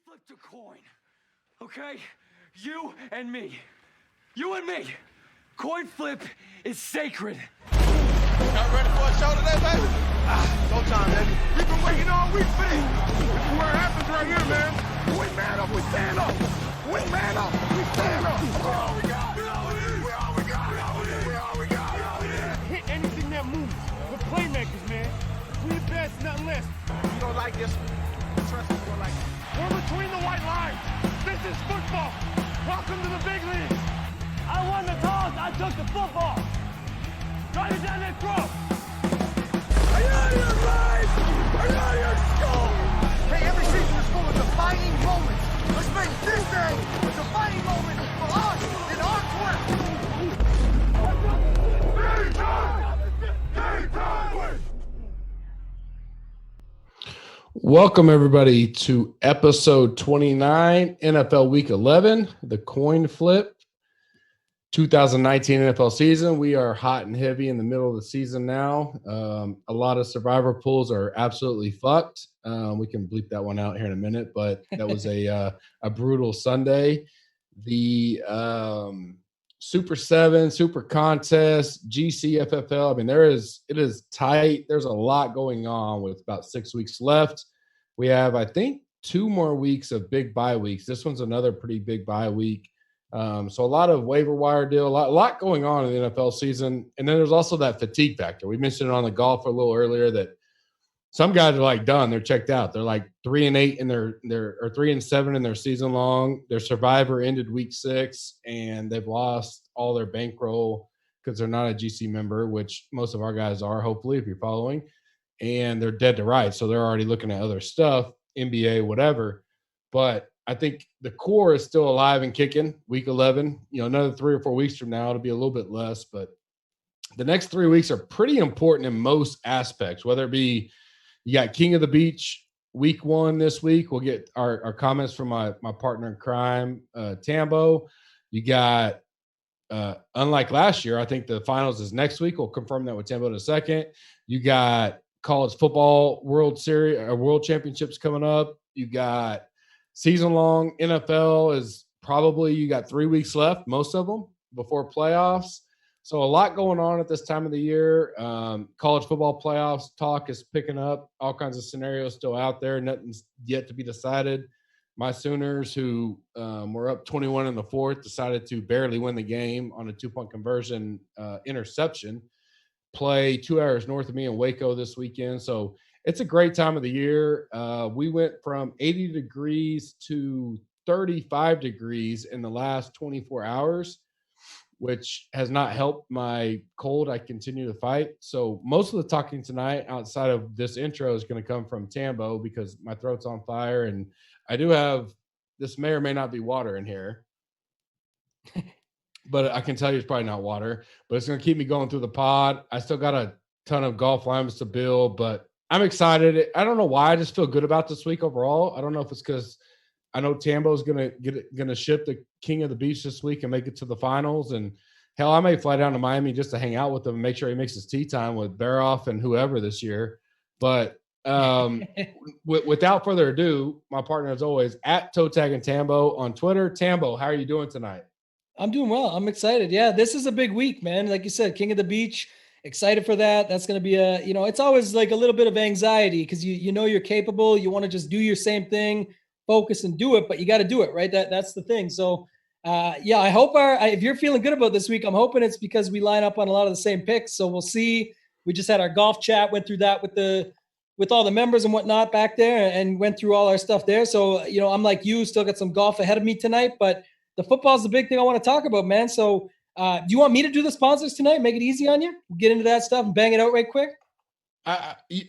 flipped a coin, okay? You and me. You and me. Coin flip is sacred. Y'all ready for a show today, baby? Showtime, baby. We've been waiting all week for this. This is where it happens right here, man. We man up, we stand up. We man up, we stand up. We all we got. We all we got. We all we got. We all we got. We all we got. Hit anything that moves. We're playmakers, man. We the best, nothing less. You don't like this? Trust me, you don't like it. We're between the white lines. This is football. Welcome to the big league. I won the toss. I took the football. Drive it down that throat. Are you out of your mind? Are you out of your skull? Hey, every season is full of defining moments. Let's make this day a defining moment for us in our quest. Game time! Game time! Welcome, everybody, to episode 29, NFL Week 11, the coin flip, 2019 NFL season. We are hot and heavy in the middle of the season now. A lot of survivor pools are absolutely fucked. We can bleep that one out here in a minute, but that was a brutal Sunday. The Super7, Super Contest, GCFFL. I mean, it is tight. There's a lot going on with about 6 weeks left. We have, I think, 2 more weeks of big bye weeks. This one's another pretty big bye week. So a lot of waiver wire deal, a lot going on in the NFL season. And then there's also that fatigue factor. We mentioned it on the golf a little earlier that some guys are like done. They're checked out. They're like 3-8 in their or 3-7 in their season long. Their survivor ended week 6 and they've lost all their bankroll because they're not a GC member, which most of our guys are, hopefully, if you're following. And they're dead to rights. So they're already looking at other stuff, NBA, whatever. But I think the core is still alive and kicking. Week 11, another 3 or 4 weeks from now, it'll be a little bit less. But the next 3 weeks are pretty important in most aspects, whether it be you got King of the Beach week 1 this week. We'll get our comments from my partner in crime, Tambo. You got, unlike last year, I think the finals is next week. We'll confirm that with Tambo in a second. You got college football World Series or World Championships coming up. You got season long NFL is probably, you got 3 weeks left, most of them before playoffs. So a lot going on at this time of the year. College football playoffs talk is picking up. All kinds of scenarios still out there. Nothing's yet to be decided. My Sooners, who were up 21 in the fourth, decided to barely win the game on a 2-point conversion interception. Play 2 hours north of me in Waco this weekend. So it's a great time of the year. We went from 80 degrees to 35 degrees in the last 24 hours, which has not helped my cold I continue to fight. So most of the talking tonight outside of this intro is going to come from Tambo because my throat's on fire. And I do have, this may or may not be water in here. But I can tell you it's probably not water, but it's going to keep me going through the pod. I still got a ton of golf lines to build, but I'm excited. I don't know why. I just feel good about this week overall. I don't know if it's because I know Tambo's going to ship the King of the Beach this week and make it to the finals. And hell, I may fly down to Miami just to hang out with him and make sure he makes his tee time with Baroff and whoever this year. But without further ado, my partner as always at Toe Tag and Tambo on Twitter. Tambo, how are you doing tonight? I'm doing well. I'm excited. Yeah, this is a big week, man. Like you said, King of the Beach, excited for that. That's going to be it's always like a little bit of anxiety because you know you're capable. You want to just do your same thing, focus and do it, but you got to do it, right? That's the thing. So, I hope if you're feeling good about this week, I'm hoping it's because we line up on a lot of the same picks. So we'll see. We just had our golf chat, went through that with all the members and whatnot back there and went through all our stuff there. So, I'm like you, still got some golf ahead of me tonight, but the football is the big thing I want to talk about, man. So do you want me to do the sponsors tonight? Make it easy on you? We'll get into that stuff and bang it out right quick?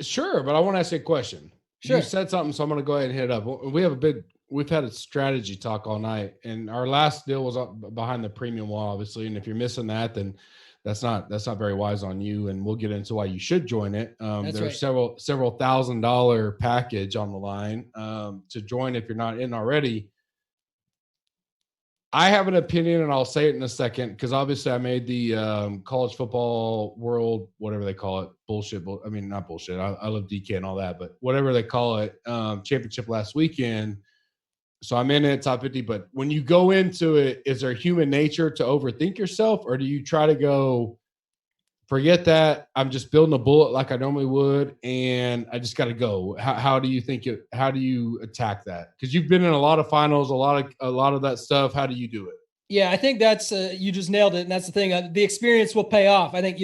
Sure, but I want to ask you a question. Sure. You said something, so I'm going to go ahead and hit it up. We've had a strategy talk all night, and our last deal was up behind the premium wall, obviously. And if you're missing that, then that's not very wise on you. And we'll get into why you should join it. There's right. several $1,000 package on the line to join if you're not in already. I have an opinion, and I'll say it in a second, because obviously I made the college football world, whatever they call it, bullshit. I mean, not bullshit. I love DK and all that, but whatever they call it, championship last weekend. So I'm in it top 50, but when you go into it, is there human nature to overthink yourself, or do you try to go, forget that, I'm just building a bullet like I normally would, and I just got to go? How do you think it? How do you attack that? Because you've been in a lot of finals, a lot of that stuff. How do you do it? Yeah, I think that's you just nailed it, and that's the thing. The experience will pay off. I think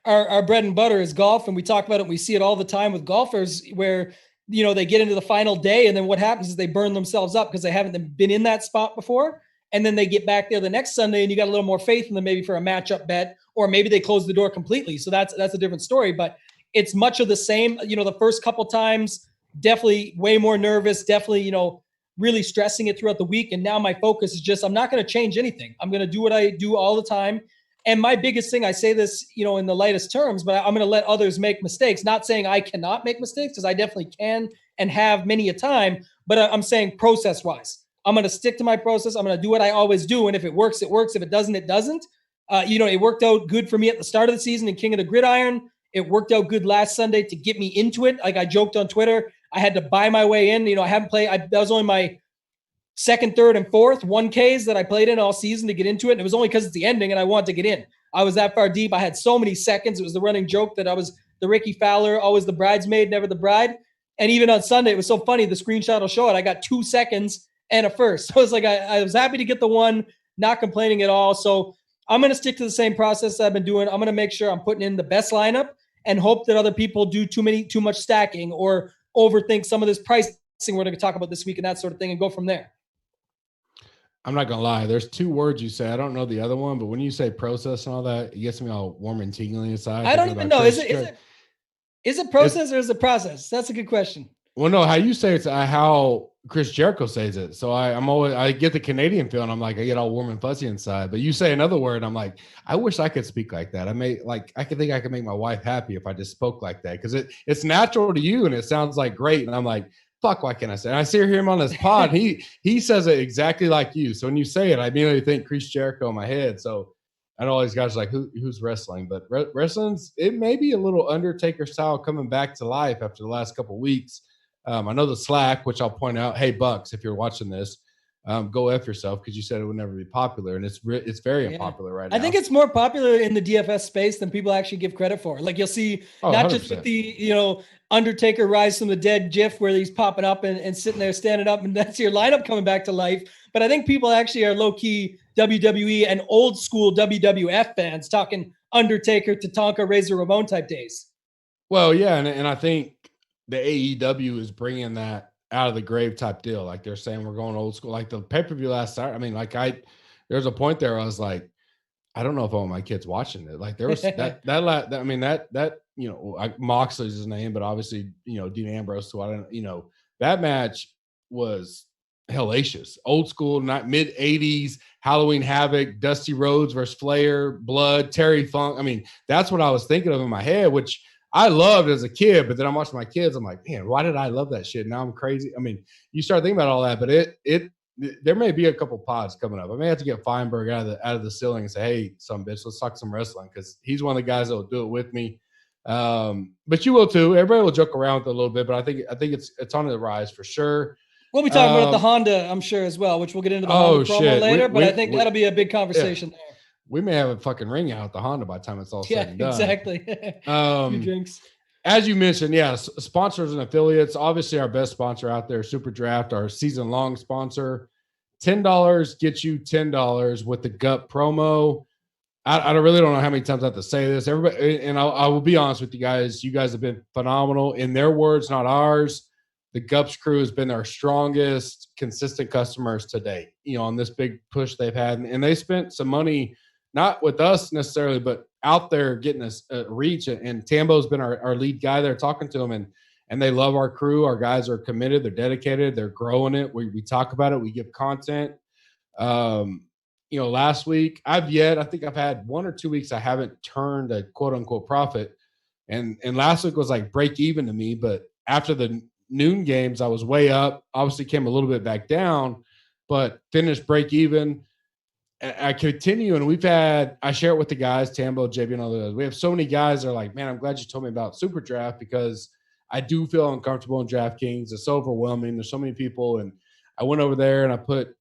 our bread and butter is golf, and we talk about it. And we see it all the time with golfers where they get into the final day, and then what happens is they burn themselves up because they haven't been in that spot before, and then they get back there the next Sunday, and you got a little more faith in them maybe for a matchup bet, or maybe they close the door completely. So that's a different story, but it's much of the same. The first couple times, definitely way more nervous, definitely really stressing it throughout the week. And now my focus is just, I'm not going to change anything. I'm going to do what I do all the time. And my biggest thing, I say this, in the lightest terms, but I'm going to let others make mistakes. Not saying I cannot make mistakes, because I definitely can and have many a time, but I'm saying process wise, I'm going to stick to my process. I'm going to do what I always do. And if it works, it works. If it doesn't, it doesn't. It worked out good for me at the start of the season in King of the Gridiron. It worked out good last Sunday to get me into it. Like I joked on Twitter, I had to buy my way in. I haven't played. That was only my second, third, and fourth 1Ks that I played in all season to get into it. And it was only because it's the ending and I wanted to get in. I was that far deep. I had so many seconds. It was the running joke that I was the Ricky Fowler, always the bridesmaid, never the bride. And even on Sunday, it was so funny. The screenshot will show it. I got 2 seconds and a first. So it's like I was happy to get the one, not complaining at all. So I'm going to stick to the same process I've been doing. I'm going to make sure I'm putting in the best lineup and hope that other people do too much stacking or overthink some of this pricing we're going to talk about this week and that sort of thing, and go from there. I'm not going to lie. There's 2 words you say. I don't know the other one, but when you say process and all that, it gets me all warm and tingling inside. I don't even know. Is it process or is it process? That's a good question. Well, no, how you say it's how Chris Jericho says it. So I get the Canadian feel, and I'm like, I get all warm and fuzzy inside. But you say another word, I'm like, I wish I could speak like that. I could make my wife happy if I just spoke like that, because it's natural to you and it sounds like great. And I'm like, fuck, why can't I say it? And I see him on this pod. He says it exactly like you. So when you say it, I immediately think Chris Jericho in my head. So I know all these guys are like, who's wrestling? But wrestling's, it may be a little Undertaker style coming back to life after the last couple of weeks. I know the Slack, which I'll point out, hey, Bucks, if you're watching this, go F yourself, because you said it would never be popular. And it's very unpopular right now. I think it's more popular in the DFS space than people actually give credit for. Like you'll see, not 100%. Just with the, Undertaker rise from the dead gif where he's popping up and sitting there standing up, and that's your lineup coming back to life. But I think people actually are low-key WWE and old school WWF fans, talking Undertaker to Tonka Razor Ramon type days. Well, yeah, and I think the AEW is bringing that out of the grave type deal. Like they're saying we're going old school. Like the pay-per-view last Saturday. I mean, there's a point there where I was like, I don't know if I want my kids watching it. Like there was Moxley's his name, but obviously, Dean Ambrose. So I don't, that match was hellacious. Old school, not mid 80s, Halloween Havoc, Dusty Rhodes versus Flair, Blood, Terry Funk. I mean, that's what I was thinking of in my head, which I loved as a kid, but then I'm watching my kids. I'm like, man, why did I love that shit? Now I'm crazy. I mean, you start thinking about all that, but there may be a couple pods coming up. I may have to get Feinberg out of the ceiling and say, hey, some bitch, let's talk some wrestling, because he's one of the guys that will do it with me. But you will too. Everybody will joke around with it a little bit, but I think it's on the rise for sure. We'll be talking about the Honda, I'm sure, as well, which we'll get into the Honda promo later. But I think that'll be a big conversation there. We may have a fucking ring out the Honda by the time it's all said and done. Exactly. Few drinks. As you mentioned, sponsors and affiliates. Obviously, our best sponsor out there, Super Draft, our season-long sponsor. $10 gets you $10 with the GUT promo. I really don't know how many times I have to say this. Everybody, and I will be honest with you guys. You guys have been phenomenal. In their words, not ours. The GUPS crew has been our strongest, consistent customers to date, on this big push they've had. And they spent some money, not with us necessarily, but out there getting us reach. And Tambo's been our lead guy there talking to them. And they love our crew. Our guys are committed. They're dedicated. They're growing it. We talk about it. We give content. Last week, I think I've had 1 or 2 weeks I haven't turned a quote unquote profit. And last week was like break even to me. But after the noon games, I was way up. Obviously came a little bit back down, but finished break even. I continue, and I share it with the guys, Tambo, JB, and all those. We have so many guys that are like, man, I'm glad you told me about Super Draft, because I do feel uncomfortable in DraftKings. It's so overwhelming. There's so many people, and I went over there and I put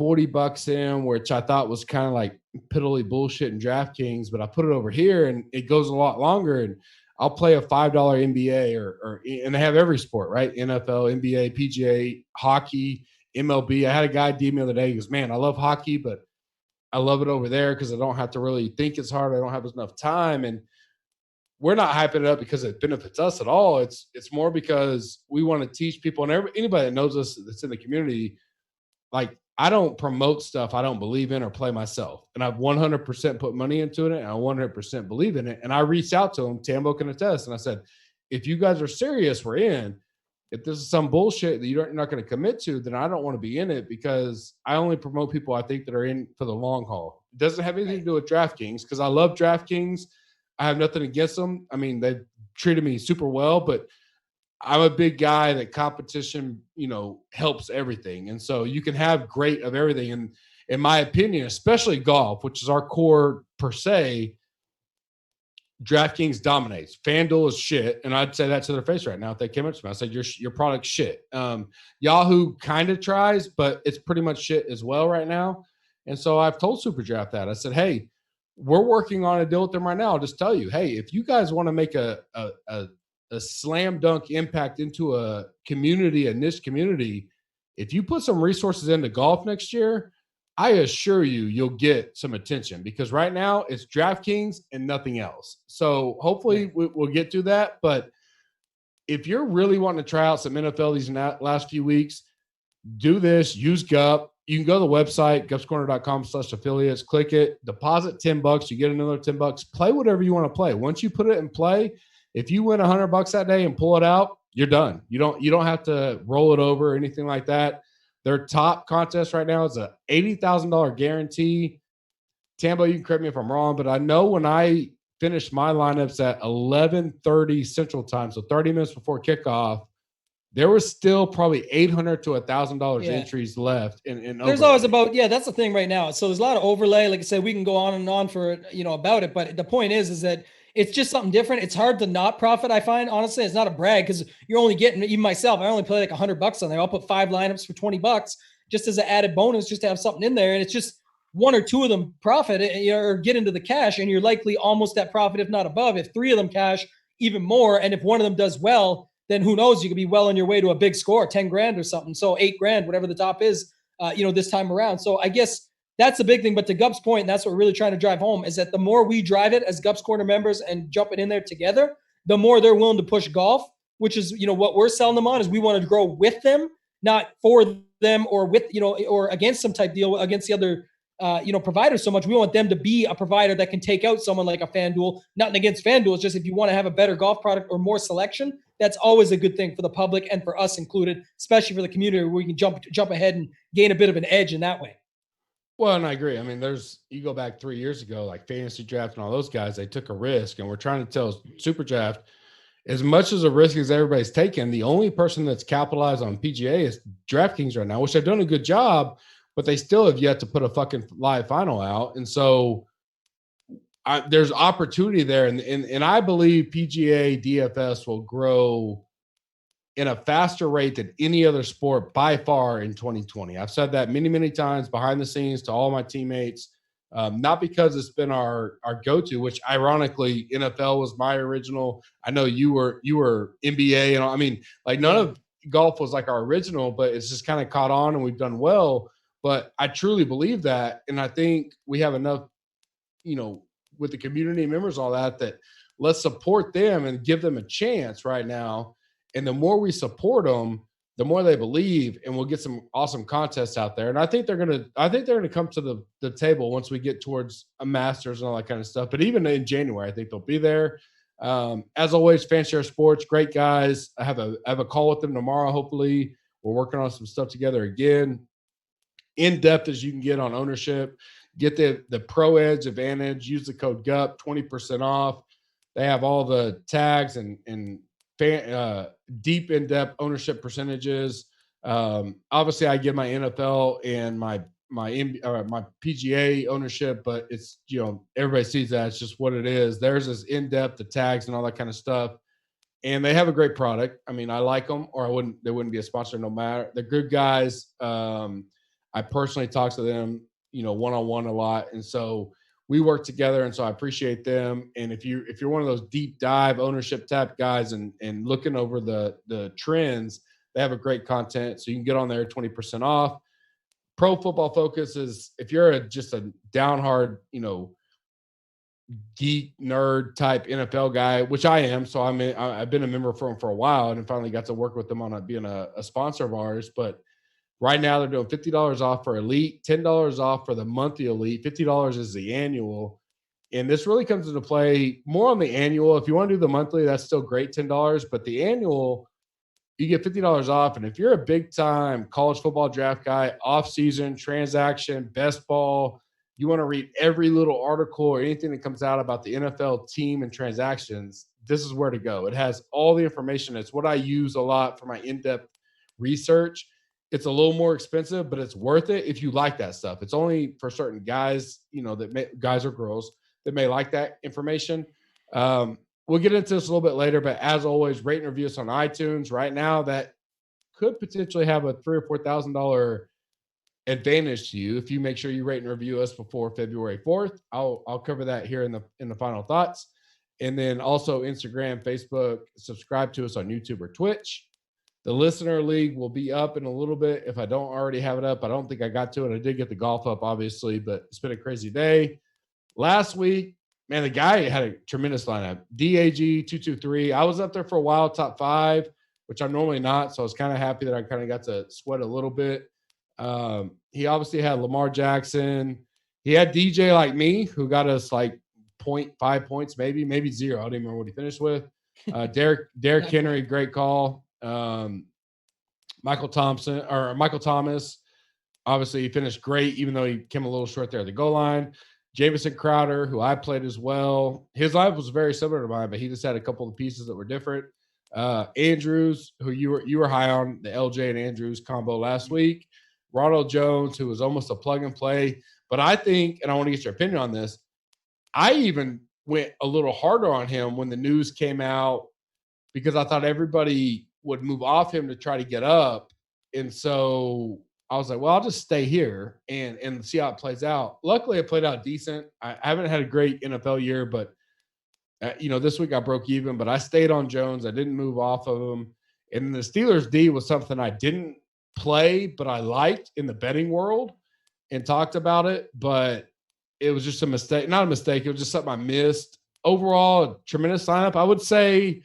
$40 in, which I thought was kind of like piddly bullshit in DraftKings, but I put it over here and it goes a lot longer. And I'll play a $5 NBA and they have every sport, right? NFL, NBA, PGA, hockey, MLB. I had a guy DM me the other day. He goes, man, I love hockey, but I love it over there because I don't have to really think as hard. I don't have enough time. And we're not hyping it up because it benefits us at all. It's more because we want to teach people, and anybody that knows us that's in the community, like, I don't promote stuff I don't believe in or play myself. And I've 100% put money into it, and I 100% believe in it. And I reached out to him, Tambo can attest, and I said, if you guys are serious, we're in. If this is some bullshit that you're not going to commit to, then I don't want to be in it, because I only promote people I think that are in for the long haul. It doesn't have anything to do with DraftKings, because I love DraftKings. I have nothing against them. I mean, they've treated me super well, but I'm a big guy that competition, helps everything. And so you can have great of everything. And in my opinion, especially golf, which is our core per se, DraftKings dominates. FanDuel is shit. And I'd say that to their face right now if they came up to me. I said, your product's shit. Yahoo kind of tries, but it's pretty much shit as well right now. And so I've told SuperDraft that. I said, hey, we're working on a deal with them right now. I'll just tell you, hey, if you guys want to make a slam dunk impact into a community, a niche community, if you put some resources into golf next year, I assure you'll get some attention, because right now it's DraftKings and nothing else. So hopefully we'll get to that. But if you're really wanting to try out some NFL these last few weeks, do this, use GUP. You can go to the website, gupscorner.com/affiliates, click it, deposit $10, you get another $10, play whatever you want to play. Once you put it in play, if you win $100 that day and pull it out, you're done. You don't have to roll it over or anything like that. Their top contest right now is a $80,000 guarantee. Tambo, you can correct me if I'm wrong, but I know when I finished my lineups at 11:30 Central Time, so 30 minutes before kickoff, there was still probably $800 to $1,000 entries left. There's always that's the thing right now. So there's a lot of overlay. Like I said, we can go on and on for, about it. But the point is that it's just something different. It's hard to not profit. I find, honestly, it's not a brag, because you're only getting, even myself, I only play like $100 on there. I'll put 5 lineups for $20 just as an added bonus, just to have something in there. And it's just 1 or 2 of them profit or get into the cash, and you're likely almost at profit, if not above. If 3 of them cash, even more. And if one of them does well, then who knows, you could be well on your way to a big score, 10 grand or something. So 8 grand, whatever the top is, this time around. So I guess that's a big thing. But to Gup's point, and that's what we're really trying to drive home, is that the more we drive it as Gup's Corner members and jump it in there together, the more they're willing to push golf, which is, what we're selling them on, is we want to grow with them, not for them or with, or against some type deal against the other, providers so much. We want them to be a provider that can take out someone like a FanDuel. Nothing against FanDuel. It's just, if you want to have a better golf product or more selection, that's always a good thing for the public and for us included, especially for the community, where we can jump ahead and gain a bit of an edge in that way. Well, and I agree. I mean, you go back 3 years ago, like Fantasy Draft and all those guys, they took a risk, and we're trying to tell Super Draft, as much as a risk as everybody's taken, the only person that's capitalized on PGA is DraftKings right now, which they've done a good job, but they still have yet to put a fucking live final out. And so there's opportunity there. And I believe PGA DFS will grow in a faster rate than any other sport by far in 2020. I've said that many, many times behind the scenes to all my teammates, not because it's been our go-to, which ironically NFL was my original. I know you were NBA, and I mean, like, none of golf was like our original, but it's just kind of caught on and we've done well. But I truly believe that. And I think we have enough, with the community members, all that let's support them and give them a chance right now. And the more we support them, the more they believe, and we'll get some awesome contests out there. And I think they're gonna come to the table once we get towards a Masters and all that kind of stuff. But even in January, I think they'll be there. As always, Fanshare Sports, great guys. I have a call with them tomorrow. Hopefully, we're working on some stuff together again. In depth as you can get on ownership. Get the Pro Edge advantage. Use the code GUP, 20% off. They have all the tags and deep in-depth ownership percentages. Obviously, I give my NFL and my PGA ownership, but it's, everybody sees that. It's just what it is. Theirs is in-depth, the tags and all that kind of stuff. and they have a great product. I mean, I like them, or they wouldn't be a sponsor no matter. They're good guys. I personally talk to them, one-on-one a lot. And so we work together. And so I appreciate them. And if you're one of those deep dive ownership tap guys and looking over the trends, they have a great content. So you can get on there 20% off. Pro Football Focus is, if you're just a down hard, geek nerd type NFL guy, which I am. So I've been a member for them for a while and finally got to work with them on being a sponsor of ours. But right now they're doing $50 off for Elite, $10 off for the monthly Elite, $50 is the annual. And this really comes into play more on the annual. If you want to do the monthly, that's still great, $10. But the annual, you get $50 off. And if you're a big time college football draft guy, off season, transaction, best ball, you want to read every little article or anything that comes out about the NFL team and transactions, this is where to go. It has all the information. It's what I use a lot for my in-depth research. It's a little more expensive, but it's worth it if you like that stuff. It's only for certain guys, guys or girls that may like that information. We'll get into this a little bit later, but as always, rate and review us on iTunes. Right now, that could potentially have a $3,000 or $4,000 advantage to you if you make sure you rate and review us before February 4th. I'll cover that here in the final thoughts. And then also Instagram, Facebook, subscribe to us on YouTube or Twitch. The listener league will be up in a little bit. If I don't already have it up, I don't think I got to it. I did get the golf up, obviously, but it's been a crazy day. Last week, man, the guy had a tremendous lineup. DAG223. I was up there for a while, top 5, which I'm normally not. So I was kind of happy that I kind of got to sweat a little bit. He obviously had Lamar Jackson. He had DJ like me, who got us like 0.5 points, maybe 0. I don't even remember what he finished with. Derrick Henry, great call. Michael Thomas, obviously he finished great, even though he came a little short there at the goal line. Jamison Crowder, who I played as well. His life was very similar to mine, but he just had a couple of pieces that were different. Andrews, who you were high on, the LJ and Andrews combo last week. Ronald Jones, who was almost a plug and play. But I think, and I want to get your opinion on this, I even went a little harder on him when the news came out because I thought everybody would move off him to try to get up. And so I was like, well, I'll just stay here and see how it plays out. Luckily, it played out decent. I haven't had a great NFL year, but this week I broke even, but I stayed on Jones. I didn't move off of him. And the Steelers D was something I didn't play, but I liked in the betting world and talked about it, but it was just a mistake. Not a mistake. It was just something I missed. Overall, a tremendous lineup. I would say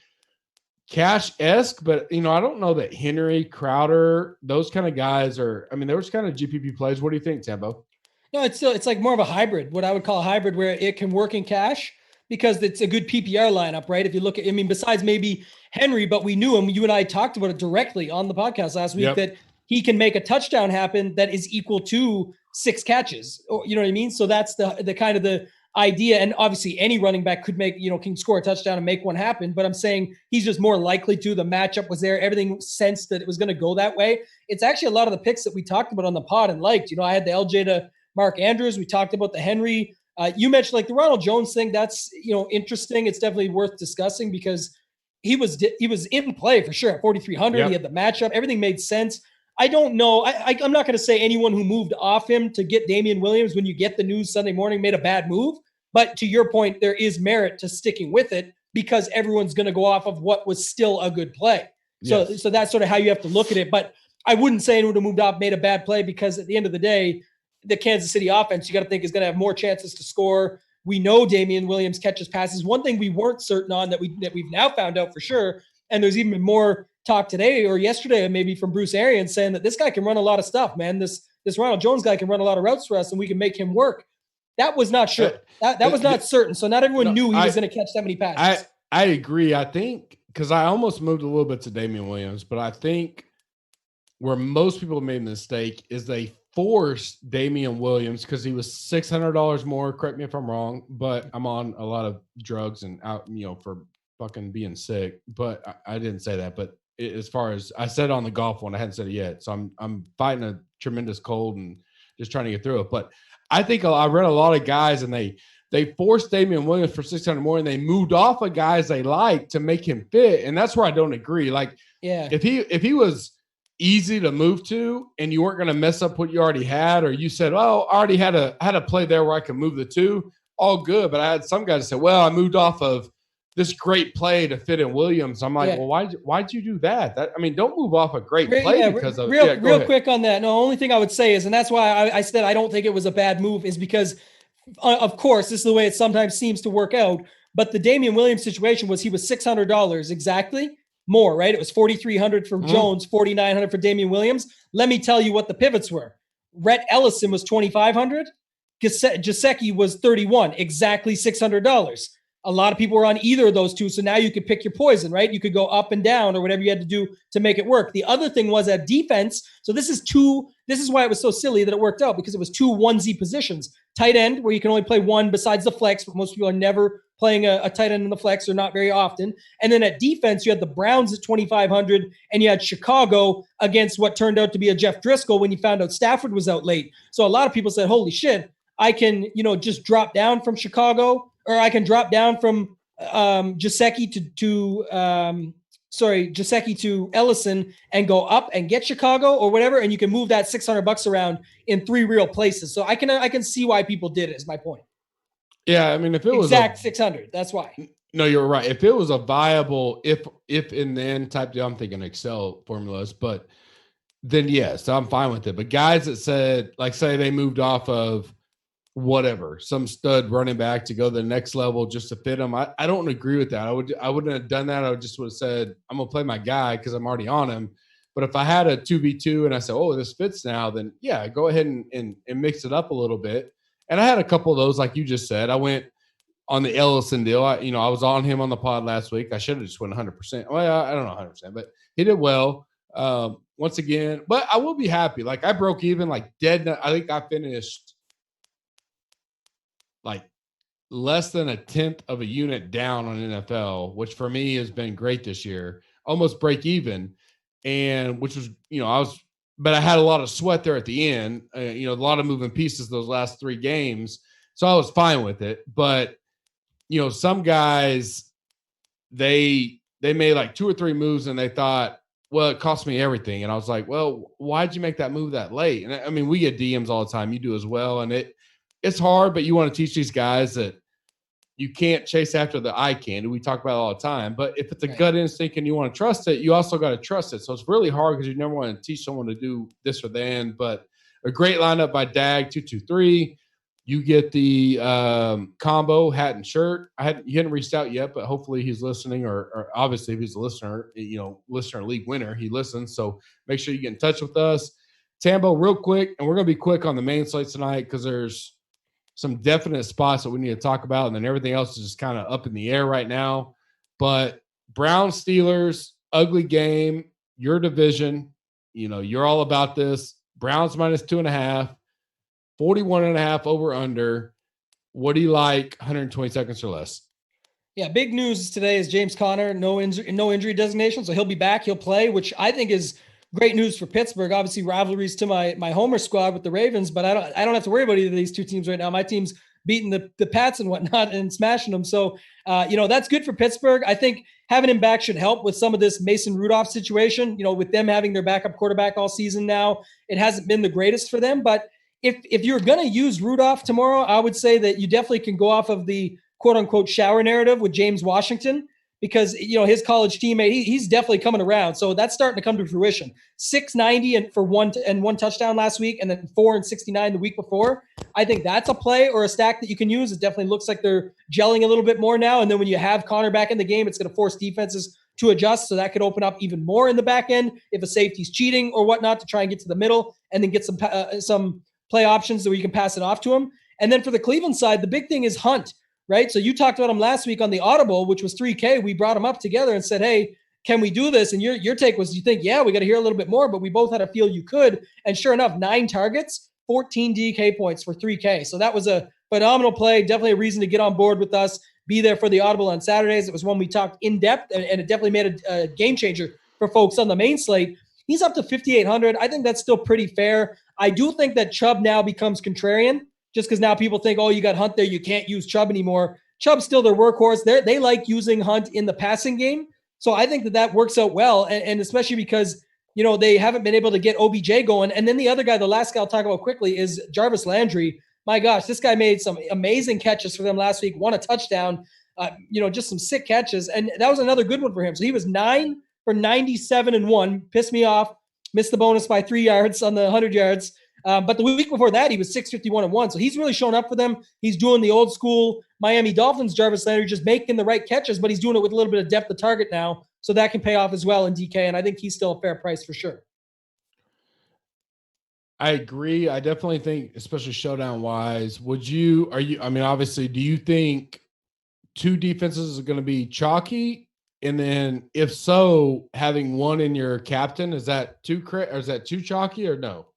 cash-esque, but, I don't know that Henry, Crowder, those kind of guys are – they were just kind of GPP plays. What do you think, Tambo? No, it's like more of a hybrid, what I would call a hybrid, where it can work in cash because it's a good PPR lineup, right? If you look at – besides maybe Henry, but we knew him. You and I talked about it directly on the podcast last week that he can make a touchdown happen that is equal to 6 catches. You know what I mean? So that's the kind of the idea. And obviously any running back could make, can score a touchdown and make one happen. But I'm saying he's just more likely to. The matchup was there. Everything sensed that it was going to go that way. It's actually a lot of the picks that we talked about on the pod and liked. I had the LJ to Mark Andrews. We talked about the Henry. You mentioned like the Ronald Jones thing. That's, interesting. It's definitely worth discussing because he was in play for sure at 4,300. He had the matchup. Everything made sense. I don't know. I'm not going to say anyone who moved off him to get Damian Williams when you get the news Sunday morning made a bad move. But to your point, there is merit to sticking with it because everyone's going to go off of what was still a good play. Yes. So that's sort of how you have to look at it. But I wouldn't say anyone who moved off made a bad play because at the end of the day, the Kansas City offense, you got to think is going to have more chances to score. We know Damian Williams catches passes. One thing we weren't certain on that we've now found out for sure, and there's even more talk today or yesterday, maybe from Bruce Arians saying that this guy can run a lot of stuff, man. This Ronald Jones guy can run a lot of routes for us and we can make him work. That was not sure. That was not certain. So not everyone knew he was going to catch that many passes. I agree. I think because I almost moved a little bit to Damian Williams, but I think where most people made a mistake is they forced Damian Williams because he was $600 more. Correct me if I'm wrong, but I'm on a lot of drugs and out, for fucking being sick. But I didn't say that. But as far as I said on the golf one, I hadn't said it yet. So I'm fighting a tremendous cold and just trying to get through it. But I think I read a lot of guys and they they forced Damian Williams for 600 more, and they moved off of guys they like to make him fit. And that's where I don't agree. Like, if he was easy to move to, and you weren't going to mess up what you already had, or you said, "Oh, I already had a play there where I can move the two," all good. But I had some guys say, "Well, I moved off of this great play to fit in Williams." I'm like, well, why'd you do that? Don't move off a great play because of real quick on that. No, only thing I would say is, and that's why I said I don't think it was a bad move, is because of course this is the way it sometimes seems to work out. But the Damian Williams situation was he was $600 exactly more, right? It was $4,300 for Jones, $4,900 for Damian Williams. Let me tell you what the pivots were. Rhett Ellison was $2,500. Gesicki was $31, exactly $600. A lot of people were on either of those two. So now you could pick your poison, right? You could go up and down or whatever you had to do to make it work. The other thing was at defense. So this is why it was so silly that it worked out, because it was two onesie positions. Tight end, where you can only play one besides the flex, but most people are never playing a tight end in the flex, or not very often. And then at defense, you had the Browns at 2,500, and you had Chicago against what turned out to be a Jeff Driscoll when you found out Stafford was out late. So a lot of people said, holy shit, I can, just drop down from Chicago, or I can drop down from Gesicki to Ellison and go up and get Chicago or whatever, and you can move that $600 around in three real places. So I can see why people did it, is my point. Yeah, if it was exact 600, that's why. No, you're right. If it was a viable if and then type deal, I'm thinking Excel formulas, but then yes, I'm fine with it. But guys that said, like, say they moved off of whatever, some stud running back to go to the next level just to fit them, I don't agree with that. I wouldn't have done that. I would have said, I'm gonna play my guy because I'm already on him. But if I had a 2v2 and I said, oh, this fits now, then yeah, go ahead and mix it up a little bit. And I had a couple of those, like you just said. I went on the Ellison deal. I was on him on the pod last week. I should have just went 100%. Well, I don't know 100%, but he did well once again. But I will be happy. Like, I broke even, like, dead. I think I finished like less than a tenth of a unit down on NFL, which for me has been great this year. Almost break even, and which was, but I had a lot of sweat there at the end. A lot of moving pieces those last three games, so I was fine with it. But some guys, they made like two or three moves and they thought, well, it cost me everything. And I was like, well, why'd you make that move that late? And we get DMs all the time. You do as well. And it's hard, but you want to teach these guys that you can't chase after the eye candy. We talk about it all the time. But if it's a gut instinct and you want to trust it, you also got to trust it. So it's really hard because you never want to teach someone to do this or that. But a great lineup by Dag 223. You get the combo hat and shirt. He hadn't reached out yet, but hopefully he's listening, or obviously if he's a listener, listener league winner, he listens. So make sure you get in touch with us. Tambo, real quick, and we're going to be quick on the main slate tonight because there's some definite spots that we need to talk about, and then everything else is just kind of up in the air right now. But Browns, Steelers, ugly game, your division, you're all about this. Browns minus 2.5. 41.5 over under. What do you like? 120 seconds or less. Yeah, big news today is James Conner, no injury designation, so he'll be back. He'll play, which I think is great news for Pittsburgh. Obviously, rivalries to my Homer squad with the Ravens, but I don't have to worry about either of these two teams right now. My team's beating the Pats and whatnot and smashing them. So, that's good for Pittsburgh. I think having him back should help with some of this Mason Rudolph situation. With them having their backup quarterback all season now, it hasn't been the greatest for them, but if you're going to use Rudolph tomorrow, I would say that you definitely can go off of the quote unquote shower narrative with James Washington, because, his college teammate, he's definitely coming around. So that's starting to come to fruition. 690 for one touchdown last week, and then 4 and 69 the week before. I think that's a play or a stack that you can use. It definitely looks like they're gelling a little bit more now. And then when you have Connor back in the game, it's going to force defenses to adjust. So that could open up even more in the back end if a safety's cheating or whatnot, to try and get to the middle and then get some play options so you can pass it off to him. And then for the Cleveland side, the big thing is Hunt, right? So you talked about him last week on the Audible, which was 3K. We brought him up together and said, hey, can we do this? And your take was, you think, yeah, we got to hear a little bit more, but we both had a feel you could. And sure enough, 9 targets, 14 DK points for 3K. So that was a phenomenal play. Definitely a reason to get on board with us. Be there for the Audible on Saturdays. It was one we talked in depth, and it definitely made a game changer for folks on the main slate. He's up to 5,800. I think that's still pretty fair. I do think that Chubb now becomes contrarian, just because now people think, oh, you got Hunt there, you can't use Chubb anymore. Chubb's still their workhorse. They like using Hunt in the passing game. So I think that works out well. And especially because, they haven't been able to get OBJ going. And then the other guy, the last guy I'll talk about quickly, is Jarvis Landry. My gosh, this guy made some amazing catches for them last week, won a touchdown, just some sick catches. And that was another good one for him. So he was 9 for 97 and 1, pissed me off, missed the bonus by 3 yards on the 100 yards. But the week before that, he was 651 and 1. So he's really shown up for them. He's doing the old school Miami Dolphins, Jarvis Landry, just making the right catches, but he's doing it with a little bit of depth of target now. So that can pay off as well in DK. And I think he's still a fair price for sure. I agree. I definitely think, especially showdown wise, obviously, do you think two defenses are going to be chalky? And then if so, having one in your captain, is that too chalky or no?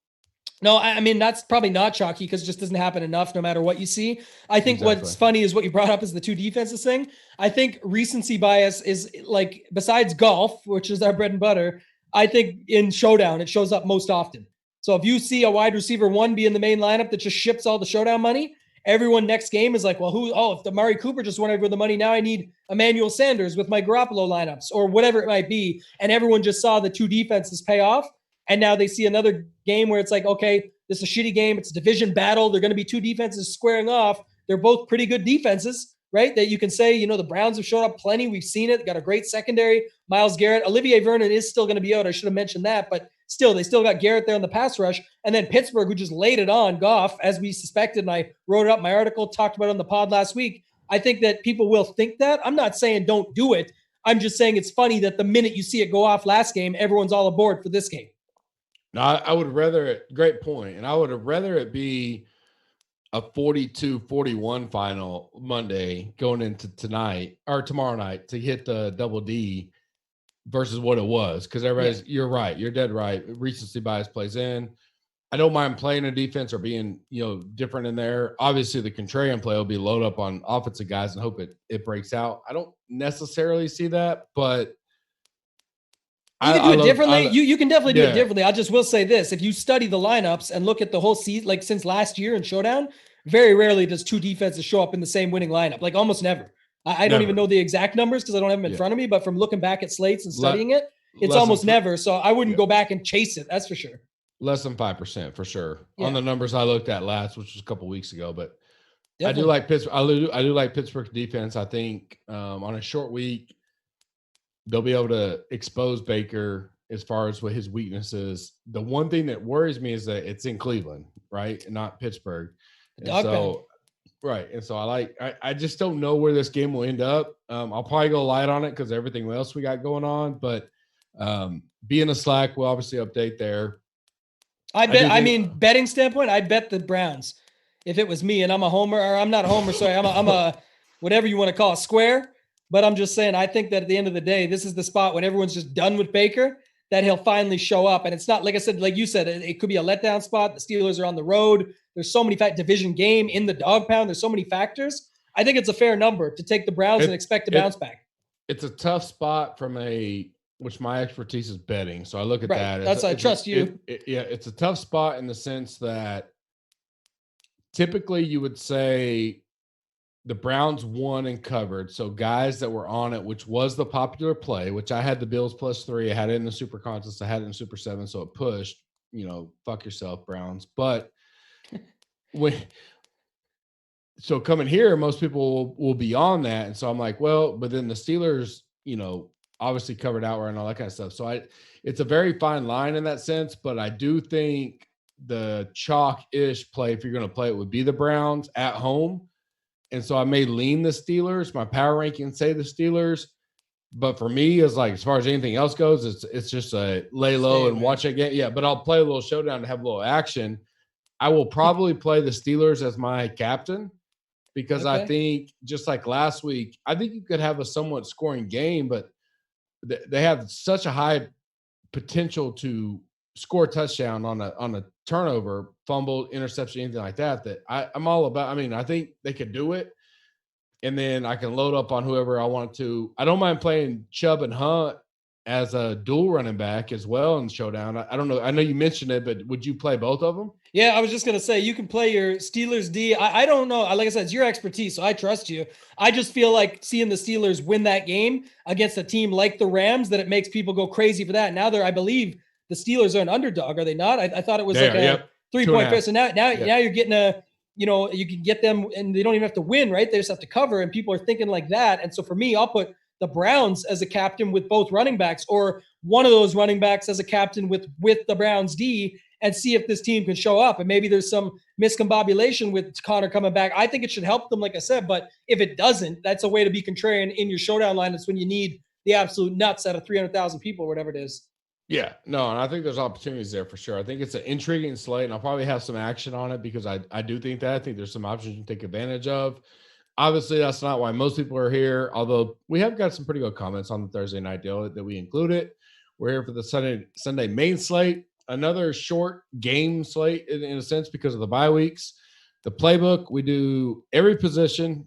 No, I mean, that's probably not chalky because it just doesn't happen enough no matter what you see. I think What's funny is what you brought up is the two defenses thing. I think recency bias is like, besides golf, which is our bread and butter, I think in showdown, it shows up most often. So if you see a wide receiver one be in the main lineup that just ships all the showdown money, everyone next game is like, well, if Amari Cooper just went over the money, now I need Emmanuel Sanders with my Garoppolo lineups or whatever it might be. And everyone just saw the two defenses pay off. And now they see another game where it's like, okay, this is a shitty game. It's a division battle. They're going to be two defenses squaring off. They're both pretty good defenses, right? That you can say, the Browns have showed up plenty. We've seen it. Got a great secondary. Myles Garrett. Olivier Vernon is still going to be out. I should have mentioned that. But still, they still got Garrett there on the pass rush. And then Pittsburgh, who just laid it on Goff, as we suspected. And I wrote it up in my article, talked about it on the pod last week. I think that people will think that. I'm not saying don't do it. I'm just saying it's funny that the minute you see it go off last game, everyone's all aboard for this game. No, I would rather it. Great point. And I would have rather it be a 42-41 final Monday going into tonight or tomorrow night to hit the double D versus what it was. Because you're right. You're dead right. Recency bias plays in. I don't mind playing a defense or being, different in there. Obviously, the contrarian play will be load up on offensive guys and hope it breaks out. I don't necessarily see that, but you can do it differently. You can definitely do it differently. I just will say this. If you study the lineups and look at the whole season, like since last year in Showdown, very rarely does two defenses show up in the same winning lineup. Like almost never. I don't even know the exact numbers because I don't have them in front of me, but from looking back at slates and studying it, it's almost never. So I wouldn't go back and chase it. That's for sure. Less than 5% for sure on the numbers I looked at last, which was a couple weeks ago. But definitely. I do like Pittsburgh. I do like Pittsburgh defense. I think on a short week, they'll be able to expose Baker as far as what his weaknesses. The one thing that worries me is that it's in Cleveland, right, and not Pittsburgh. And so I just don't know where this game will end up. I'll probably go light on it because everything else we got going on. But being a Slack, we'll obviously update there. Betting standpoint, I'd bet the Browns if it was me, and I'm a homer, or I'm not a homer. Sorry, I'm a whatever you want to call it, square. But I'm just saying, I think that at the end of the day, this is the spot when everyone's just done with Baker that he'll finally show up. And it's not, like I said, like you said, it could be a letdown spot. The Steelers are on the road. There's so many division game in the dog pound. There's so many factors. I think it's a fair number to take the Browns and expect to bounce back. It's a tough spot which my expertise is betting. So I look at that. I trust you. It's a tough spot in the sense that typically you would say the Browns won and covered. So guys that were on it, which was the popular play, which I had the Bills +3. I had it in the Super Contest. I had it in Super 7. So it pushed, fuck yourself, Browns. But so coming here, most people will be on that. And so I'm like, well, but then the Steelers, obviously covered outright and all that kind of stuff. So it's a very fine line in that sense, but I do think the chalk-ish play, if you're going to play it, would be the Browns at home. And so I may lean the Steelers. My power rankings say the Steelers. But for me, as far as anything else goes, it's just a lay low and watch it again. Yeah, but I'll play a little showdown to have a little action. I will probably play the Steelers as my captain because I think, just like last week, I think you could have a somewhat scoring game, but they have such a high potential to score a touchdown on a turnover, fumble, interception, anything like that, I'm all about. I think they could do it. And then I can load up on whoever I want to. I don't mind playing Chubb and Hunt as a dual running back as well in showdown. I don't know. I know you mentioned it, but would you play both of them? Yeah, I was just going to say, you can play your Steelers D. I don't know. Like I said, it's your expertise, so I trust you. I just feel like seeing the Steelers win that game against a team like the Rams, that it makes people go crazy for that. Now I believe the Steelers are an underdog, are they not? I thought it was like a 3-point favorite. So now you're getting you can get them and they don't even have to win, right? They just have to cover, and people are thinking like that. And so for me, I'll put the Browns as a captain with both running backs, or one of those running backs as a captain with the Browns D, and see if this team can show up. And maybe there's some miscombobulation with Connor coming back. I think it should help them, like I said, but if it doesn't, that's a way to be contrarian in your showdown line. That's when you need the absolute nuts out of 300,000 people, or whatever it is. Yeah, no, and I think there's opportunities there for sure. I think it's an intriguing slate, and I'll probably have some action on it because I do think that. I think there's some options you can take advantage of. Obviously, that's not why most people are here, although we have got some pretty good comments on the Thursday night deal that we included. We're here for the Sunday main slate. Another short game slate in a sense because of the bye weeks. The playbook, we do every position.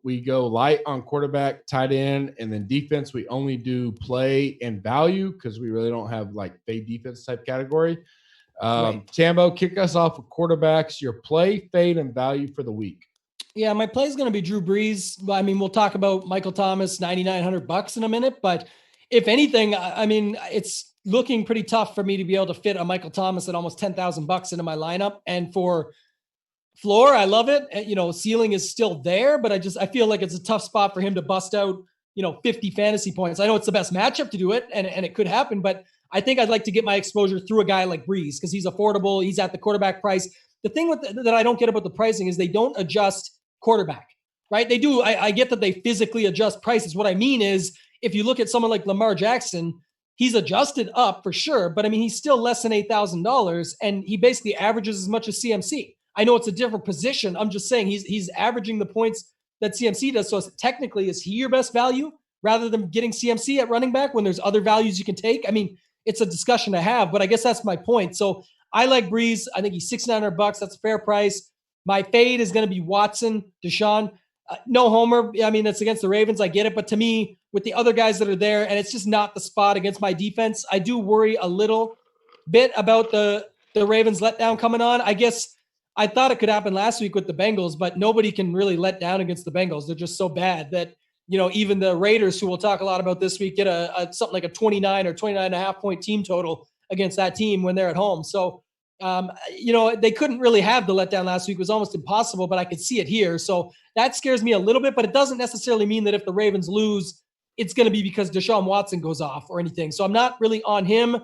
We go light on quarterback, tight end, and then defense. We only do play and value because we really don't have like fade defense type category. Right. Tambo, kick us off with quarterbacks, your play, fade, and value for the week. Yeah, my play is going to be Drew Brees. I mean, we'll talk about Michael Thomas, $9,900 in a minute, but if anything, I mean, it's looking pretty tough for me to be able to fit a Michael Thomas at almost $10,000 into my lineup. And for floor, I love it. Ceiling is still there, but I feel like it's a tough spot for him to bust out, 50 fantasy points. I know it's the best matchup to do it, and it could happen, but I think I'd like to get my exposure through a guy like Brees because he's affordable. He's at the quarterback price. The thing that I don't get about the pricing is they don't adjust quarterback, right? They do. I get that they physically adjust prices. What I mean is, if you look at someone like Lamar Jackson, he's adjusted up for sure, but I mean, he's still less than $8,000, and he basically averages as much as CMC. I know it's a different position. I'm just saying he's averaging the points that CMC does. So technically, is he your best value rather than getting CMC at running back when there's other values you can take? I mean, it's a discussion to have, but I guess that's my point. So I like Brees. I think he's $6,900. That's a fair price. My fade is going to be Watson, Deshaun. No homer. I mean, that's against the Ravens. I get it. But to me, with the other guys that are there, and it's just not the spot against my defense, I do worry a little bit about the Ravens letdown coming on. I guess I thought it could happen last week with the Bengals, but nobody can really let down against the Bengals. They're just so bad that, even the Raiders, who we'll talk a lot about this week, get something like a 29 or 29.5 point team total against that team when they're at home. So, they couldn't really have the letdown last week. It was almost impossible, but I could see it here. So that scares me a little bit, but it doesn't necessarily mean that if the Ravens lose, it's going to be because Deshaun Watson goes off or anything. So I'm not really on him.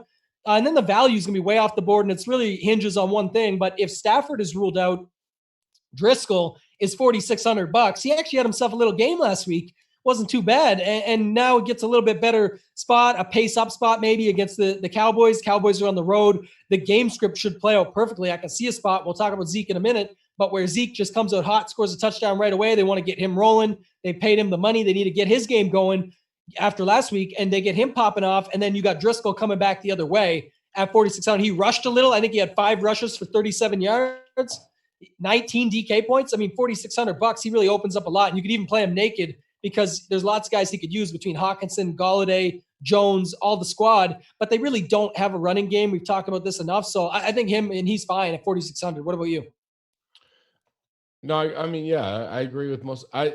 And then the value is going to be way off the board, and it's really hinges on one thing. But if Stafford is ruled out, Driscoll is $4,600. He actually had himself a little game last week. Wasn't too bad. And now it gets a little bit better spot, a pace up spot maybe against the Cowboys. Cowboys are on the road. The game script should play out perfectly. I can see a spot. We'll talk about Zeke in a minute, but where Zeke just comes out hot, scores a touchdown right away. They want to get him rolling. They paid him the money. They need to get his game going after last week, and they get him popping off. And then you got Driscoll coming back the other way at 4,600. He rushed a little. I think he had 5 rushes for 37 yards, 19 DK points. I mean, $4,600. He really opens up a lot. And you could even play him naked, because there's lots of guys he could use between Hawkinson, Golladay, Jones, all the squad, but they really don't have a running game. We've talked about this enough. So I think him, and he's fine at 4,600. What about you? No, I mean, yeah, I agree with most. I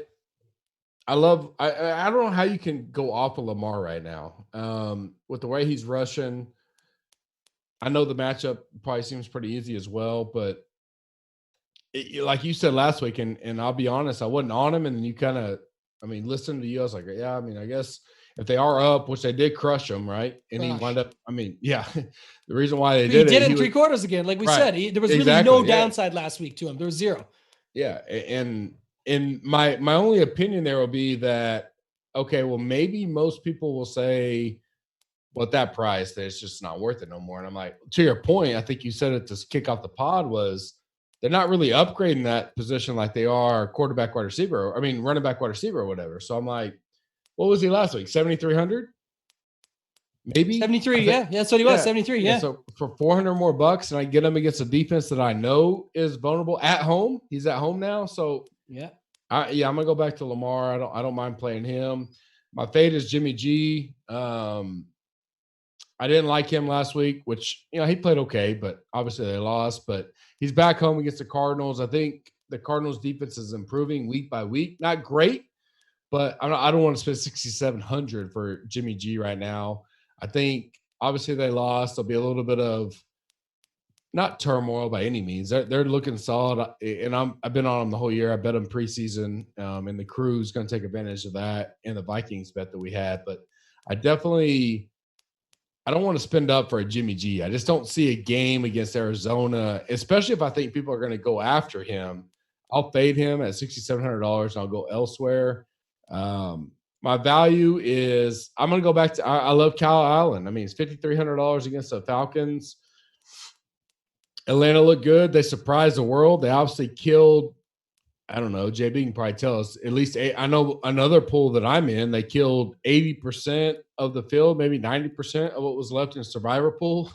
don't know how you can go off of Lamar right now. With the way he's rushing, I know the matchup probably seems pretty easy as well, but like you said last week, and I'll be honest, I wasn't on him, and then you kind of, listening to you, I was like, yeah, I guess if they are up, which they did crush them, right? And he wound up, yeah, the reason why they did it. He did it in 3 quarters again. Like we said, there was really no downside last week to him. There was 0. Yeah. And my only opinion there will be that, okay, well, maybe most people will say, well, at that price, that it's just not worth it no more. And I'm like, to your point, I think you said it to kick off the pod, was they're not really upgrading that position like they are quarterback, wide receiver. Running back, wide receiver, or whatever. So I'm like, what was he last week? 7,300? Maybe 73. Yeah, that's what he was. 73. Yeah. So for $400 more bucks, and I get him against a defense that I know is vulnerable at home. He's at home now, so yeah. I'm gonna go back to Lamar. I don't mind playing him. My fade is Jimmy G. I didn't like him last week, which, he played okay, but obviously they lost. But he's back home against the Cardinals. I think the Cardinals defense is improving week by week. Not great, but I don't want to spend 6,700 for Jimmy G right now. I think obviously they lost. There'll be a little bit of not turmoil by any means. They're looking solid, and I've been on them the whole year. I bet them preseason, and the Crew's going to take advantage of that, and the Vikings bet that we had. But I don't want to spend up for a Jimmy G. I just don't see a game against Arizona, especially if I think people are going to go after him. I'll fade him at $6,700, and I'll go elsewhere. My value is I'm going to go back to I love Kyle Allen. I mean, it's $5,300 against the Falcons. Atlanta looked good. They surprised the world. They obviously killed, I don't know, JB can probably tell us, at least I know another pool that I'm in, they killed 80% of the field, maybe 90% of what was left in the survivor pool.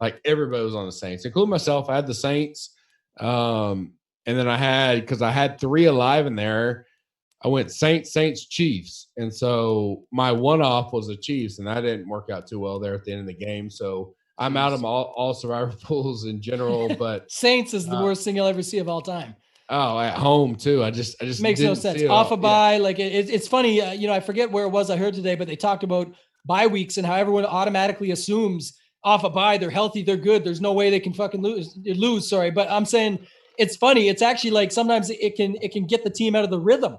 Like everybody was on the Saints, including myself. I had the Saints. And then because I had 3 alive in there, I went Saints, Chiefs. And so my one-off was the Chiefs, and that didn't work out too well there at the end of the game. So I'm out of all survivor pools in general, but Saints is the worst thing you'll ever see of all time. Oh, at home too. I just makes no sense. Off a bye, like it's funny. I forget where it was I heard today, but they talked about bye weeks and how everyone automatically assumes off a bye they're healthy, they're good. There's no way they can fucking lose. Sorry, but I'm saying it's funny. It's actually like sometimes it can get the team out of the rhythm.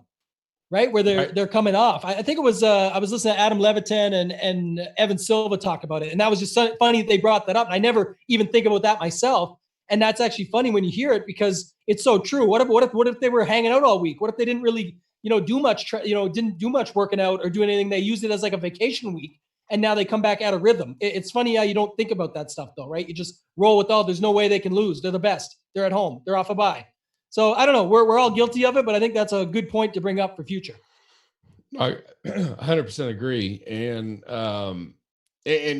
Right where they're coming off. I think it was I was listening to Adam Levitan and Evan Silva talk about it, and that was just funny they brought that up. And I never even think about that myself, and that's actually funny when you hear it because it's so true. What if they were hanging out all week? What if they didn't really do much didn't do much working out or do anything? They used it as like a vacation week, and now they come back out of rhythm. It's funny how you don't think about that stuff though, right? You just roll with there's no way they can lose. They're the best. They're at home. They're off a bye. So I don't know. We're all guilty of it, but I think that's a good point to bring up for future. I 100% agree, and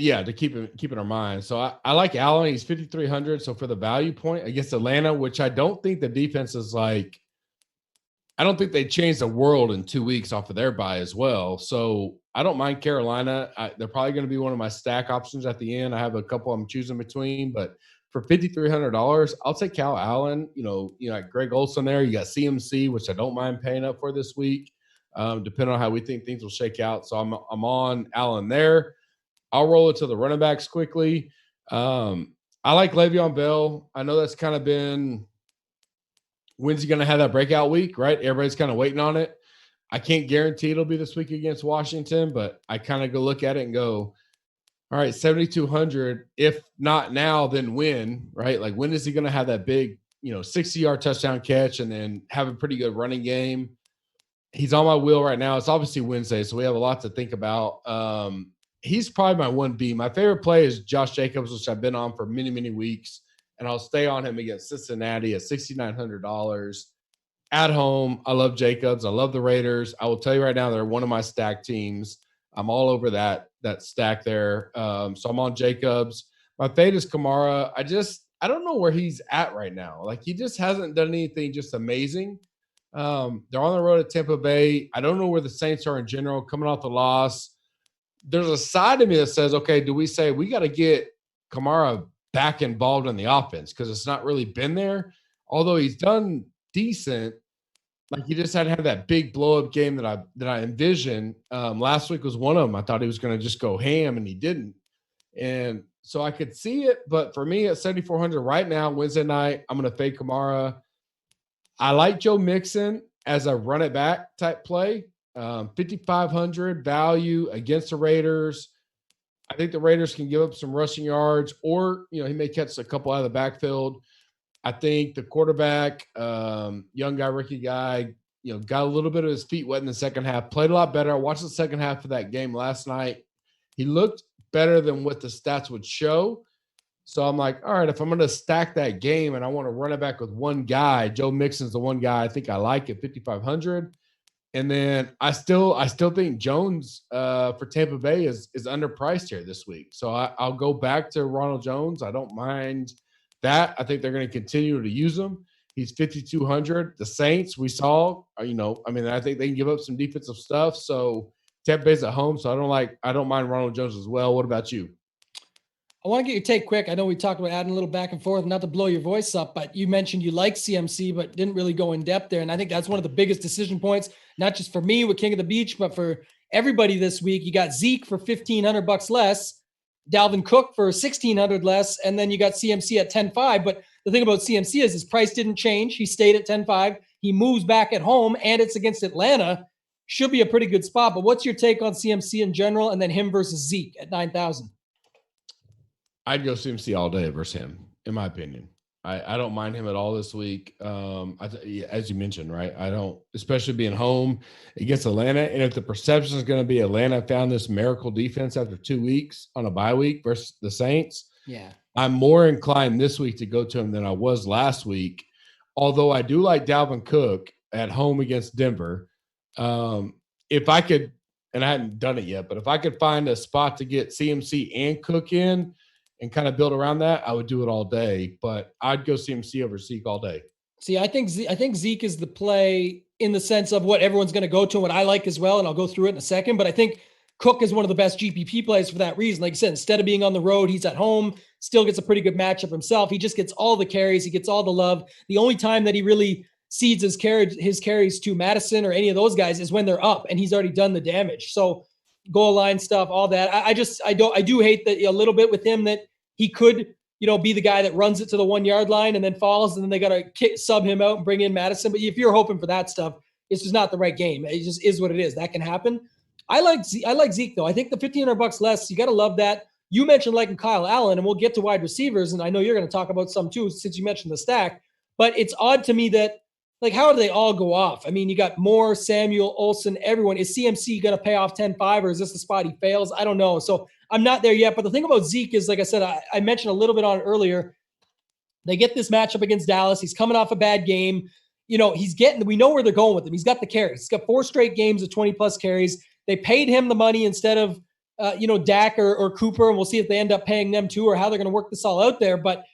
yeah, to keep in our mind. So I like Allen. He's 5,300. So for the value point against Atlanta, which I don't think the defense is like, I don't think they changed the world in 2 weeks off of their bye as well. So I don't mind Carolina. They're probably going to be one of my stack options at the end. I have a couple I'm choosing between, but for $5,300, I'll take Cal Allen. You got Greg Olson there. You got CMC, which I don't mind paying up for this week, depending on how we think things will shake out. So I'm on Allen there. I'll roll it to the running backs quickly. I like Le'Veon Bell. I know that's kind of been when's he going to have that breakout week, right? Everybody's kind of waiting on it. I can't guarantee it'll be this week against Washington, but I kind of go look at it and go, all right, 7,200. If not now, then when, right? Like when is he going to have that big, 60-yard touchdown catch and then have a pretty good running game? He's on my wheel right now. It's obviously Wednesday, so we have a lot to think about. He's probably my 1B. My favorite play is Josh Jacobs, which I've been on for many, many weeks, and I'll stay on him against Cincinnati at $6,900 at home. I love Jacobs. I love the Raiders. I will tell you right now, they're one of my stack teams. I'm all over that stack there. So I'm on Jacobs. My fade is Kamara. I don't know where he's at right now. Like he just hasn't done anything just amazing. They're on the road at Tampa Bay. I don't know where the Saints are in general, coming off the loss. There's a side of me that says, okay, do we say we got to get Kamara back involved in the offense? Because it's not really been there. Although he's done decent, like he just hadn't had that big blow-up game that I envisioned. Last week was one of them. I thought he was going to just go ham, and he didn't. And so I could see it, but for me at 7,400 right now, Wednesday night, I'm going to fade Kamara. I like Joe Mixon as a run it back type play. 5,500 value against the Raiders. I think the Raiders can give up some rushing yards, or he may catch a couple out of the backfield. I think the quarterback, young guy, rookie guy, got a little bit of his feet wet in the second half, played a lot better. I watched the second half of that game last night. He looked better than what the stats would show. So I'm like, all right, if I'm going to stack that game and I want to run it back with one guy, Joe Mixon's the one guy I think I like at 5,500. And then I still think Jones for Tampa Bay is underpriced here this week. So I'll go back to Ronald Jones. I don't mind that. I think they're going to continue to use him. He's 5,200. The Saints, we saw, I think they can give up some defensive stuff. So Tampa Bay's at home, so I don't mind Ronald Jones as well. What about you? I want to get your take quick. I know we talked about adding a little back and forth, not to blow your voice up, but you mentioned you like CMC, but didn't really go in depth there. And I think that's one of the biggest decision points, not just for me with King of the Beach, but for everybody this week. You got Zeke for $1,500 less, Dalvin Cook for $1,600 less, and then you got CMC at 10.5. But the thing about CMC is his price didn't change. He stayed at 10.5. He moves back at home, and it's against Atlanta. Should be a pretty good spot. But what's your take on CMC in general, and then him versus Zeke at 9,000? I'd go CMC all day versus him, in my opinion. I don't mind him at all this week. As you mentioned, right? I don't, especially being home against Atlanta. And if the perception is going to be Atlanta found this miracle defense after 2 weeks on a bye week versus the Saints, yeah, I'm more inclined this week to go to him than I was last week. Although I do like Dalvin Cook at home against Denver. If I could, and I hadn't done it yet, but if I could find a spot to get CMC and Cook in and kind of build around that, I would do it all day. But I'd go CMC over Zeke all day. See, I think Zeke is the play in the sense of what everyone's going to go to, and what I like as well, and I'll go through it in a second. But I think Cook is one of the best GPP plays for that reason. Like you said, instead of being on the road, he's at home, still gets a pretty good matchup himself. He just gets all the carries. He gets all the love. The only time that he really cedes his carries to Madison or any of those guys is when they're up, and he's already done the damage. So goal line stuff, all that. I do hate that a little bit with him that he could, be the guy that runs it to the 1 yard line and then falls, and then they got to sub him out and bring in Madison. But if you're hoping for that stuff, it's just not the right game. It just is what it is. That can happen. I like Zeke though. I think the $1,500 less, you got to love that. You mentioned liking Kyle Allen, and we'll get to wide receivers, and I know you're going to talk about some too since you mentioned the stack. But it's odd to me that, like, how do they all go off? I mean, you got Moore, Samuel, Olsen, everyone. Is CMC going to pay off 10.5, or is this the spot he fails? I don't know. So I'm not there yet. But the thing about Zeke is, like I said, I mentioned a little bit on it earlier. They get this matchup against Dallas. He's coming off a bad game. We know where they're going with him. He's got the carries. He's got 4 straight games of 20+ carries. They paid him the money instead of, Dak or Cooper, and we'll see if they end up paying them too, or how they're going to work this all out there. But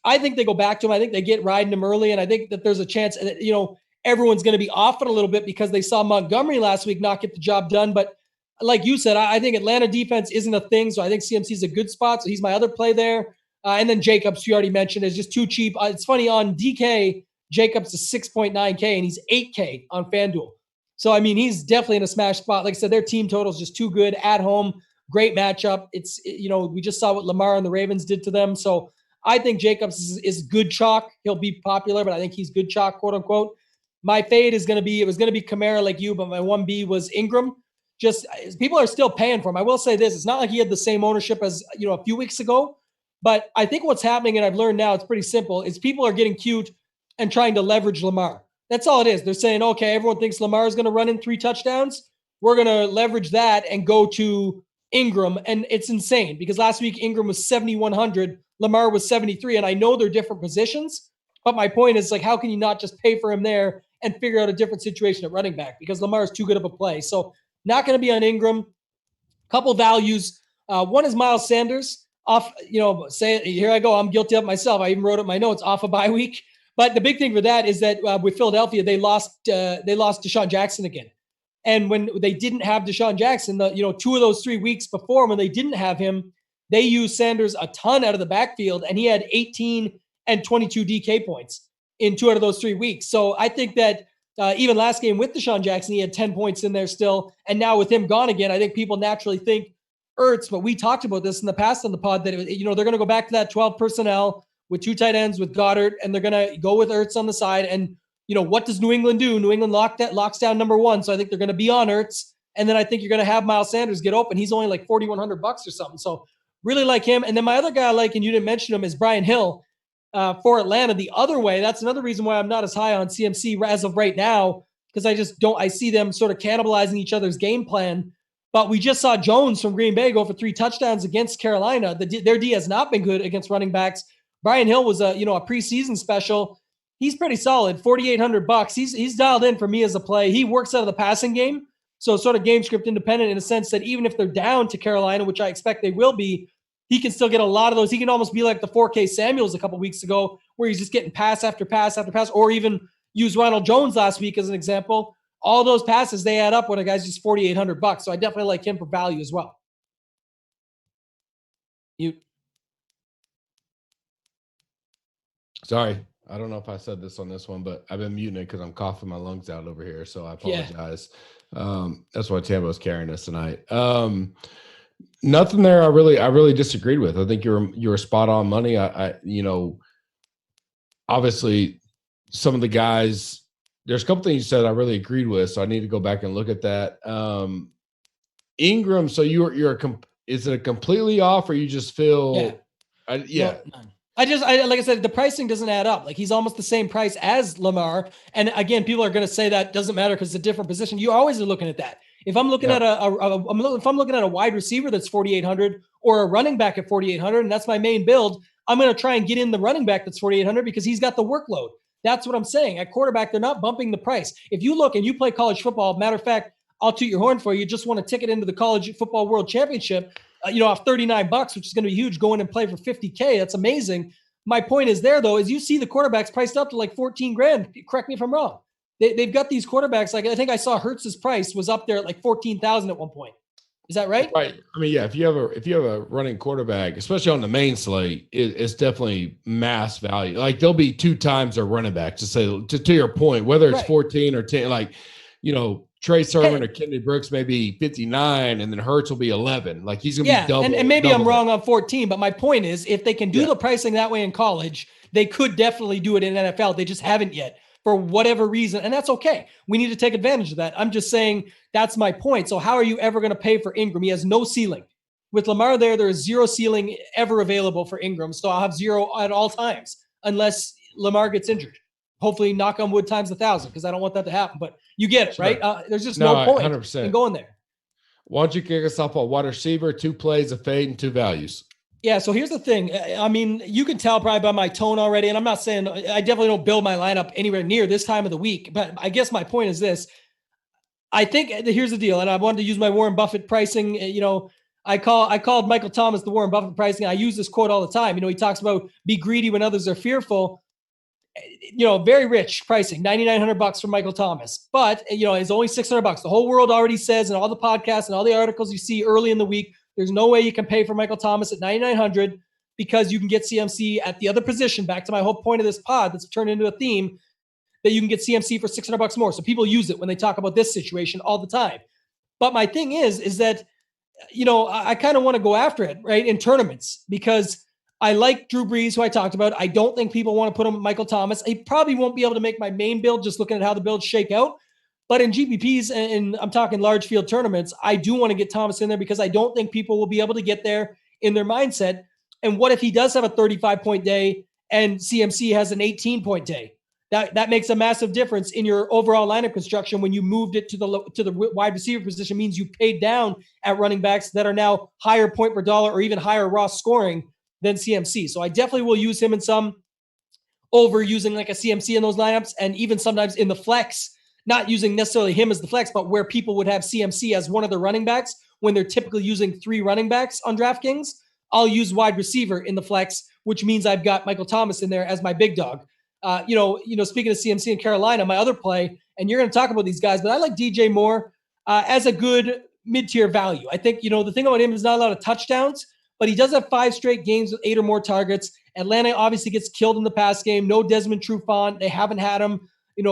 I think they go back to him. I think they get riding him early, and I think that there's a chance that, everyone's going to be off it a little bit because they saw Montgomery last week not get the job done. But like you said, I think Atlanta defense isn't a thing, so I think CMC is a good spot. So he's my other play there. And then Jacobs, you already mentioned, is just too cheap. It's funny, on DK, Jacobs is 6.9K, and he's 8K on FanDuel. So, I mean, he's definitely in a smash spot. Like I said, their team total is just too good at home. Great matchup. We just saw what Lamar and the Ravens did to them. So I think Jacobs is good chalk. He'll be popular, but I think he's good chalk, quote unquote. My fade was going to be Kamara like you, but my 1B was Ingram. Just people are still paying for him. I will say this. It's not like he had the same ownership as, a few weeks ago, but I think what's happening, and I've learned now, it's pretty simple, is people are getting cute and trying to leverage Lamar. That's all it is. They're saying, okay, everyone thinks Lamar is going to run in 3 touchdowns. We're going to leverage that and go to Ingram. And it's insane because last week Ingram was 7,100. Lamar was 73. And I know they're different positions, but my point is, like, how can you not just pay for him there and figure out a different situation at running back? Because Lamar is too good of a play. So not going to be on Ingram. Couple values. One is Miles Sanders off, here I go. I'm guilty of it myself. I even wrote it in my notes, off a bye week. But the big thing for that is that with Philadelphia, they lost Deshaun Jackson again. And when they didn't have Deshaun Jackson, 2 of those 3 weeks before, when they didn't have him, they used Sanders a ton out of the backfield, and he had 18 and 22 DK points in 2 out of those 3 weeks. So I think that even last game with Deshaun Jackson, he had 10 points in there still. And now with him gone again, I think people naturally think Ertz, but we talked about this in the past on the pod that, they're going to go back to that 12 personnel with 2 tight ends with Goddard, and they're going to go with Ertz on the side. And, what does New England do? New England locks down number 1. So I think they're going to be on Ertz. And then I think you're going to have Miles Sanders get open. He's only like $4,100 or something. So really like him. And then my other guy I like, and you didn't mention him, is Brian Hill for Atlanta. The other way, that's another reason why I'm not as high on CMC as of right now, because I see them sort of cannibalizing each other's game plan. But we just saw Jones from Green Bay go for 3 touchdowns against Carolina. Their D has not been good against running backs. Brian Hill was a preseason special. He's pretty solid, $4,800. He's dialed in for me as a play. He works out of the passing game, so sort of game script independent in a sense that even if they're down to Carolina, which I expect they will be, he can still get a lot of those. He can almost be like the 4K Samuels a couple weeks ago, where he's just getting pass after pass after pass, or even use Ronald Jones last week as an example. All those passes, they add up when a guy's just $4,800. So I definitely like him for value as well. Sorry, I don't know if I said this on this one, but I've been muting it because I'm coughing my lungs out over here. So I apologize. That's why Tambo's carrying us tonight. Nothing there. I really disagreed with. I think you were spot on money. Obviously some of the guys. There's a couple things you said I really agreed with, so I need to go back and look at that. Ingram. So is it a completely off, or you just feel? No, like I said, the pricing doesn't add up. Like he's almost the same price as Lamar. And again, people are going to say that doesn't matter because it's a different position. You always are looking at that. If I'm looking at if I'm looking at a wide receiver that's 4,800 or a running back at 4,800, and that's my main build, I'm going to try and get in the running back that's 4,800 because he's got the workload. That's what I'm saying. At quarterback, they're not bumping the price. If you look and you play college football, matter of fact, I'll toot your horn for you. Just want a ticket into the college football world championship. Off $39, which is going to be huge, going and play for $50K. That's amazing. My point is there, though, is you see the quarterbacks priced up to like 14 grand. Correct me if I'm wrong. They've got these quarterbacks. Like I think I saw Hertz's price was up there at like 14,000 at one point. Is that right? Right. I mean, yeah. If you have a running quarterback, especially on the main slate, it's definitely mass value. Like there'll be 2 times their running back. To your point, whether it's 14 or 10, like Trey Sermon or Kennedy Brooks may be 59, and then Hurts will be 11. Like he's gonna be double. And maybe I'm wrong on 14, but my point is, if they can do the pricing that way in college, they could definitely do it in NFL. They just haven't yet for whatever reason, and that's okay. We need to take advantage of that. I'm just saying that's my point. So how are you ever going to pay for Ingram? He has no ceiling. With Lamar there is zero ceiling ever available for Ingram. So I'll have zero at all times unless Lamar gets injured. Hopefully, knock on wood times 1,000, because I don't want that to happen. But you get it, right? There's just no point 100%. In going there. Why don't you kick us off on wide receiver, 2 plays, a fade, and 2 values? Yeah, so here's the thing. I mean, you can tell probably by my tone already, and I'm not saying I definitely don't build my lineup anywhere near this time of the week, but I guess my point is this. I think here's the deal, and I wanted to use my Warren Buffett pricing. I called Michael Thomas the Warren Buffett pricing. I use this quote all the time. He talks about be greedy when others are fearful. Very rich pricing, $9,900 for Michael Thomas, but it's only $600. The whole world already says, in all the podcasts and all the articles you see early in the week, there's no way you can pay for Michael Thomas at $9,900 because you can get CMC at the other position. Back to my whole point of this pod that's turned into a theme, that you can get CMC for $600 more. So people use it when they talk about this situation all the time. But my thing is that, I kind of want to go after it, right, in tournaments, because I like Drew Brees, who I talked about. I don't think people want to put him with Michael Thomas. He probably won't be able to make my main build just looking at how the builds shake out. But in GPPs, and I'm talking large field tournaments, I do want to get Thomas in there because I don't think people will be able to get there in their mindset. And what if he does have a 35-point day and CMC has an 18-point day? That makes a massive difference in your overall lineup construction when you moved it to the wide receiver position. Means you paid down at running backs that are now higher point per dollar or even higher raw scoring than CMC. So I definitely will use him in some, over using like a CMC in those lineups, and even sometimes in the flex, not using necessarily him as the flex, but where people would have CMC as one of their running backs when they're typically using 3 running backs on DraftKings. I'll use wide receiver in the flex, which means I've got Michael Thomas in there as my big dog. Speaking of CMC in Carolina, my other play, and you're going to talk about these guys, but I like DJ Moore as a good mid-tier value. I think, the thing about him is not a lot of touchdowns, but he does have 5 straight games with 8 or more targets. Atlanta obviously gets killed in the pass game. No Desmond Trufant. They haven't had him.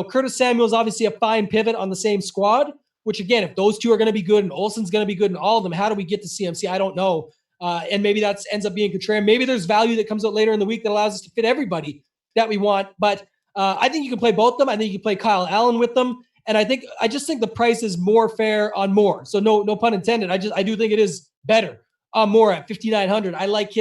Curtis Samuel's obviously a fine pivot on the same squad, which again, if those 2 are going to be good and Olsen's going to be good in all of them, how do we get to CMC? I don't know. And maybe that ends up being contrarian. Maybe there's value that comes out later in the week that allows us to fit everybody that we want. But I think you can play both of them. I think you can play Kyle Allen with them. And I just think the price is more fair on Moore. So no pun intended. I do think it is better. Moore at $5,900. I like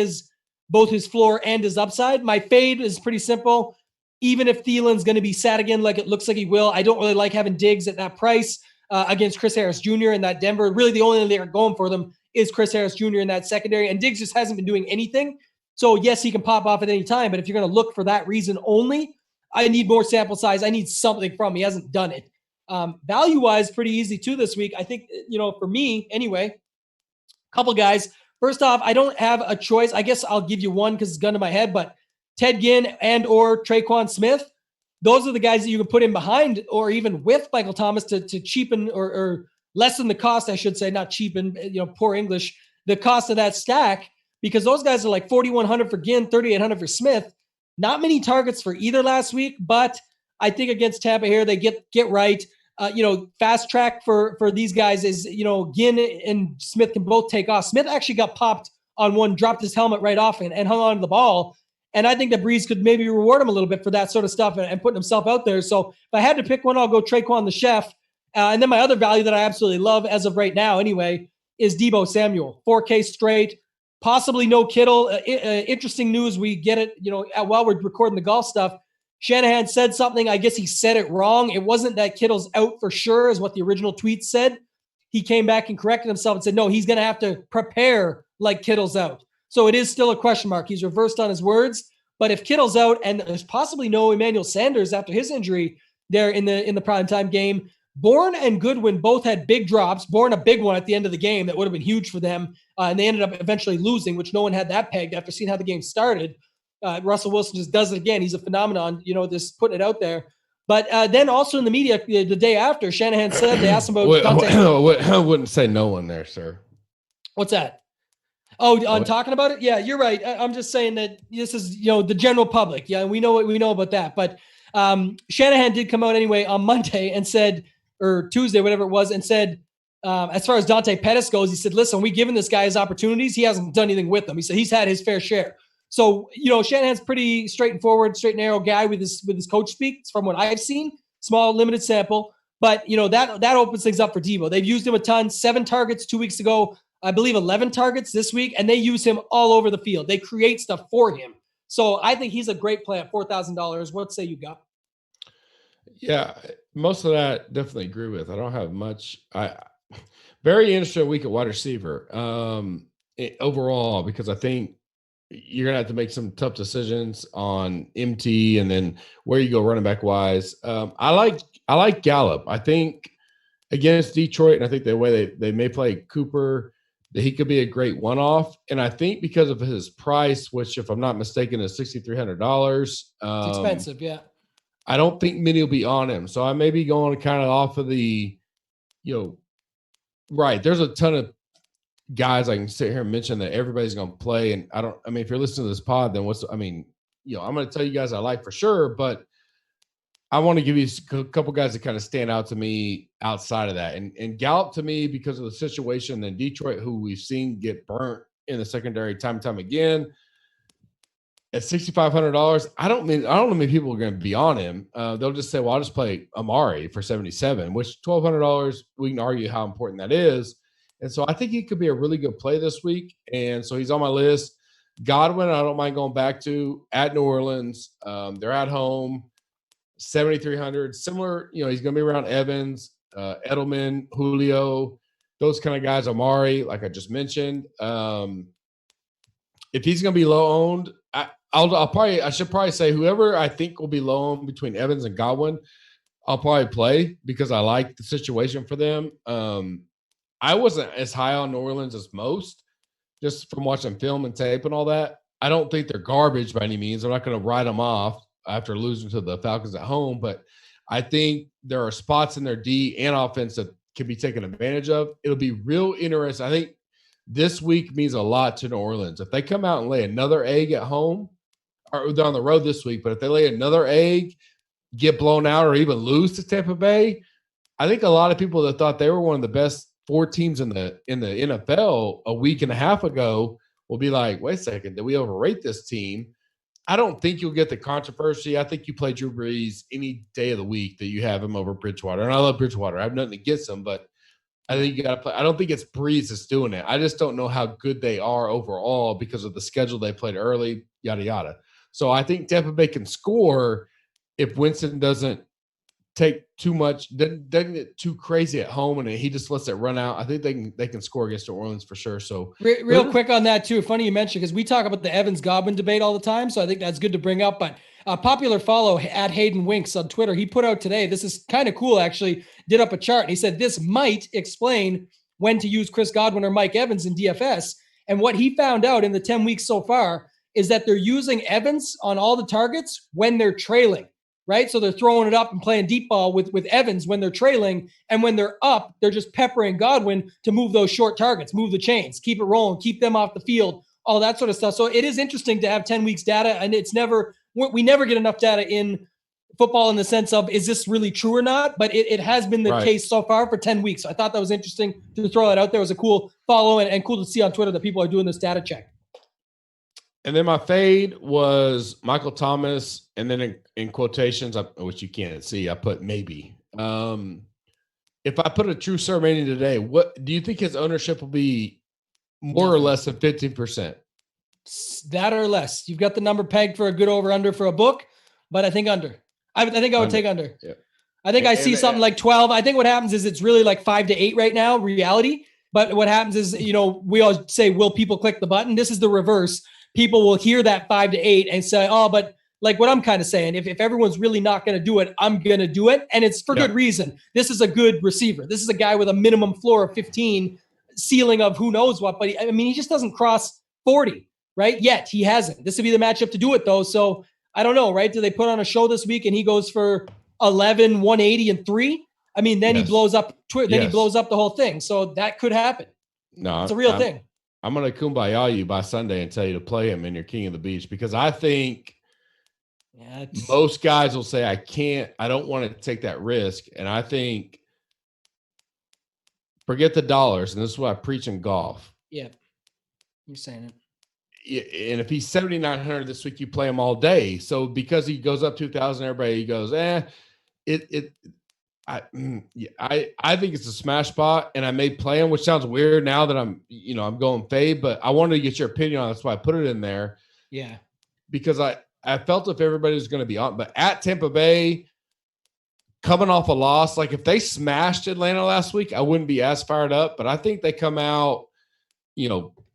both his floor and his upside. My fade is pretty simple. Even if Thielen's going to be sat again, like it looks like he will, I don't really like having Diggs at that price against Chris Harris Jr. in that Denver. Really, the only thing they're going for them is Chris Harris Jr. in that secondary, and Diggs just hasn't been doing anything. So yes, he can pop off at any time, but if you're going to look for that reason only, I need more sample size. I need something from him. He hasn't done it. Value-wise, pretty easy too this week. I think, for me anyway, a couple guys. First off, I don't have a choice. I guess I'll give you one because it's gun to my head, but Ted Ginn and or Traquan Smith, those are the guys that you can put in behind or even with Michael Thomas to cheapen or lessen the cost, I should say, not cheapen, poor English, the cost of that stack, because those guys are like $4,100 for Ginn, $3,800 for Smith. Not many targets for either last week, but I think against Tampa here, they get right. Fast track for these guys is, Ginn and Smith can both take off. Smith actually got popped on one, dropped his helmet right off and hung on to the ball. And I think that Breeze could maybe reward him a little bit for that sort of stuff and putting himself out there. So if I had to pick one, I'll go Traquan the Chef. And then my other value that I absolutely love as of right now anyway is Deebo Samuel. 4K straight, possibly no Kittle. Interesting news. We get it, while we're recording the golf stuff. Shanahan said something. I guess he said it wrong. It wasn't that Kittle's out for sure is what the original tweet said. He came back and corrected himself and said, no, he's going to have to prepare like Kittle's out. So it is still a question mark. He's reversed on his words. But if Kittle's out and there's possibly no Emmanuel Sanders after his injury there in the primetime game, Bourne and Goodwin both had big drops. Bourne a big one at the end of the game that would have been huge for them. And they ended up eventually losing, which no one had that pegged after seeing how the game started. Russell Wilson just does it again. He's a phenomenon, just putting it out there. But then also in the media the day after, Shanahan said, they asked him about Dante. I wouldn't say no one there, sir. What's that? Oh, on talking about it? Yeah, you're right. I'm just saying that this is, the general public. Yeah, and we know what we know about that. But Shanahan did come out anyway on Monday and said, or Tuesday, whatever it was, and said, as far as Dante Pettis goes, he said, listen, we given this guy his opportunities. He hasn't done anything with them. He said he's had his fair share. So, Shanahan's pretty straight and narrow guy with his coach speak from what I've seen. Small, limited sample. But, that opens things up for Deebo. They've used him a ton. 7 targets 2 weeks ago. I believe 11 targets this week. And they use him all over the field. They create stuff for him. So I think he's a great play at $4,000. What say you got? Yeah, most of that definitely agree with. I don't have much. Very interesting week at wide receiver overall, because I think you're gonna have to make some tough decisions on MT and then where you go running back wise. I like Gallup. I think against Detroit, and I think the way they may play Cooper, that he could be a great one-off. And I think because of his price, which if I'm not mistaken is $6,300, it's expensive, yeah. I don't think many will be on him. So I may be going kind of off of the, right. There's a ton of guys I can sit here and mention that everybody's going to play. And if you're listening to this pod, then I'm going to tell you guys I like for sure, but I want to give you a couple guys that kind of stand out to me outside of that. And Gallup to me, because of the situation in Detroit, who we've seen get burnt in the secondary time and time again, at $6,500, I don't know many people are going to be on him. They'll just say, well, I'll just play Amari for $77, which $1,200, we can argue how important that is. And so I think he could be a really good play this week. And so he's on my list. Godwin, I don't mind going back to at New Orleans. They're at home, 7,300. Similar, he's going to be around Evans, Edelman, Julio, those kind of guys. Amari, like I just mentioned. If he's going to be low owned, I should probably say whoever I think will be low owned between Evans and Godwin, I'll probably play because I like the situation for them. I wasn't as high on New Orleans as most, just from watching film and tape and all that. I don't think they're garbage by any means. I'm not going to write them off after losing to the Falcons at home, but I think there are spots in their D and offense that can be taken advantage of. It'll be real interesting. I think this week means a lot to New Orleans. If they come out and lay another egg at home, or they're on the road this week, but if they lay another egg, get blown out, or even lose to Tampa Bay, I think a lot of people that thought they were one of the best 4 teams in the NFL a week and a half ago will be like, wait a second, did we overrate this team? I don't think you'll get the controversy. I think you play Drew Brees any day of the week that you have him over Bridgewater. And I love Bridgewater. I have nothing against him, but I think you got to play. I don't think it's Brees that's doing it. I just don't know how good they are overall because of the schedule they played early, yada, yada. So I think Tampa Bay can score if Winston doesn't take too much, doesn't get too crazy at home, and he just lets it run out. I think they can score against New Orleans for sure. So real quick on that too. Funny you mentioned, because we talk about the Evans Godwin debate all the time, so I think that's good to bring up. But popular follow at Hayden Winks on Twitter, he put out today, this is kind of cool actually, did up a chart, and he said this might explain when to use Chris Godwin or Mike Evans in DFS. And what he found out in the 10 weeks so far is that they're using Evans on all the targets when they're trailing. Right. So they're throwing it up and playing deep ball with Evans when they're trailing. And when they're up, they're just peppering Godwin to move those short targets, move the chains, keep it rolling, keep them off the field, all that sort of stuff. So it is interesting to have 10 weeks data, and it's never we never get enough data in football in the sense of, is this really true or not? But it has been the case so far for 10 weeks. So I thought that was interesting to throw that out there. It was a cool follow and cool to see on Twitter that people are doing this data check. And then my fade was Michael Thomas. And then in quotations, which you can't see, I put maybe. If I put a true sir rating today, what do you think his ownership will be more or less than 15%? That or less. You've got the number pegged for a good over under for a book, but I think under. I think I would take under. Yeah. I think I see something like 12. I think what happens is it's really like 5 to 8 right now, reality. But what happens is, we always say, will people click the button? This is the reverse. People will hear that 5 to 8 and say, oh, but like what I'm kind of saying, if everyone's really not going to do it, I'm going to do it. And it's for good reason. This is a good receiver. This is a guy with a minimum floor of 15, ceiling of who knows what. But he just doesn't cross 40, right? Yet he hasn't. This would be the matchup to do it, though. So I don't know, right? Do they put on a show this week and he goes for 11, 180, and 3? Then he blows up. He blows up the whole thing. So that could happen. No, it's a real thing. I'm going to kumbaya you by Sunday and tell you to play him in your King of the Beach, because I think most guys will say, I don't want to take that risk. And I think forget the dollars. And this is what I preach in golf. Yeah. You're saying it. And if he's 7,900 this week, you play him all day. So because he goes up 2,000, everybody goes, I think it's a smash spot, and I may play him, which sounds weird now that I'm going fade, but I wanted to get your opinion on it. That's why I put it in there. Yeah. Because I felt if everybody was going to be on, but at Tampa Bay, coming off a loss, like if they smashed Atlanta last week, I wouldn't be as fired up, but I think they come out,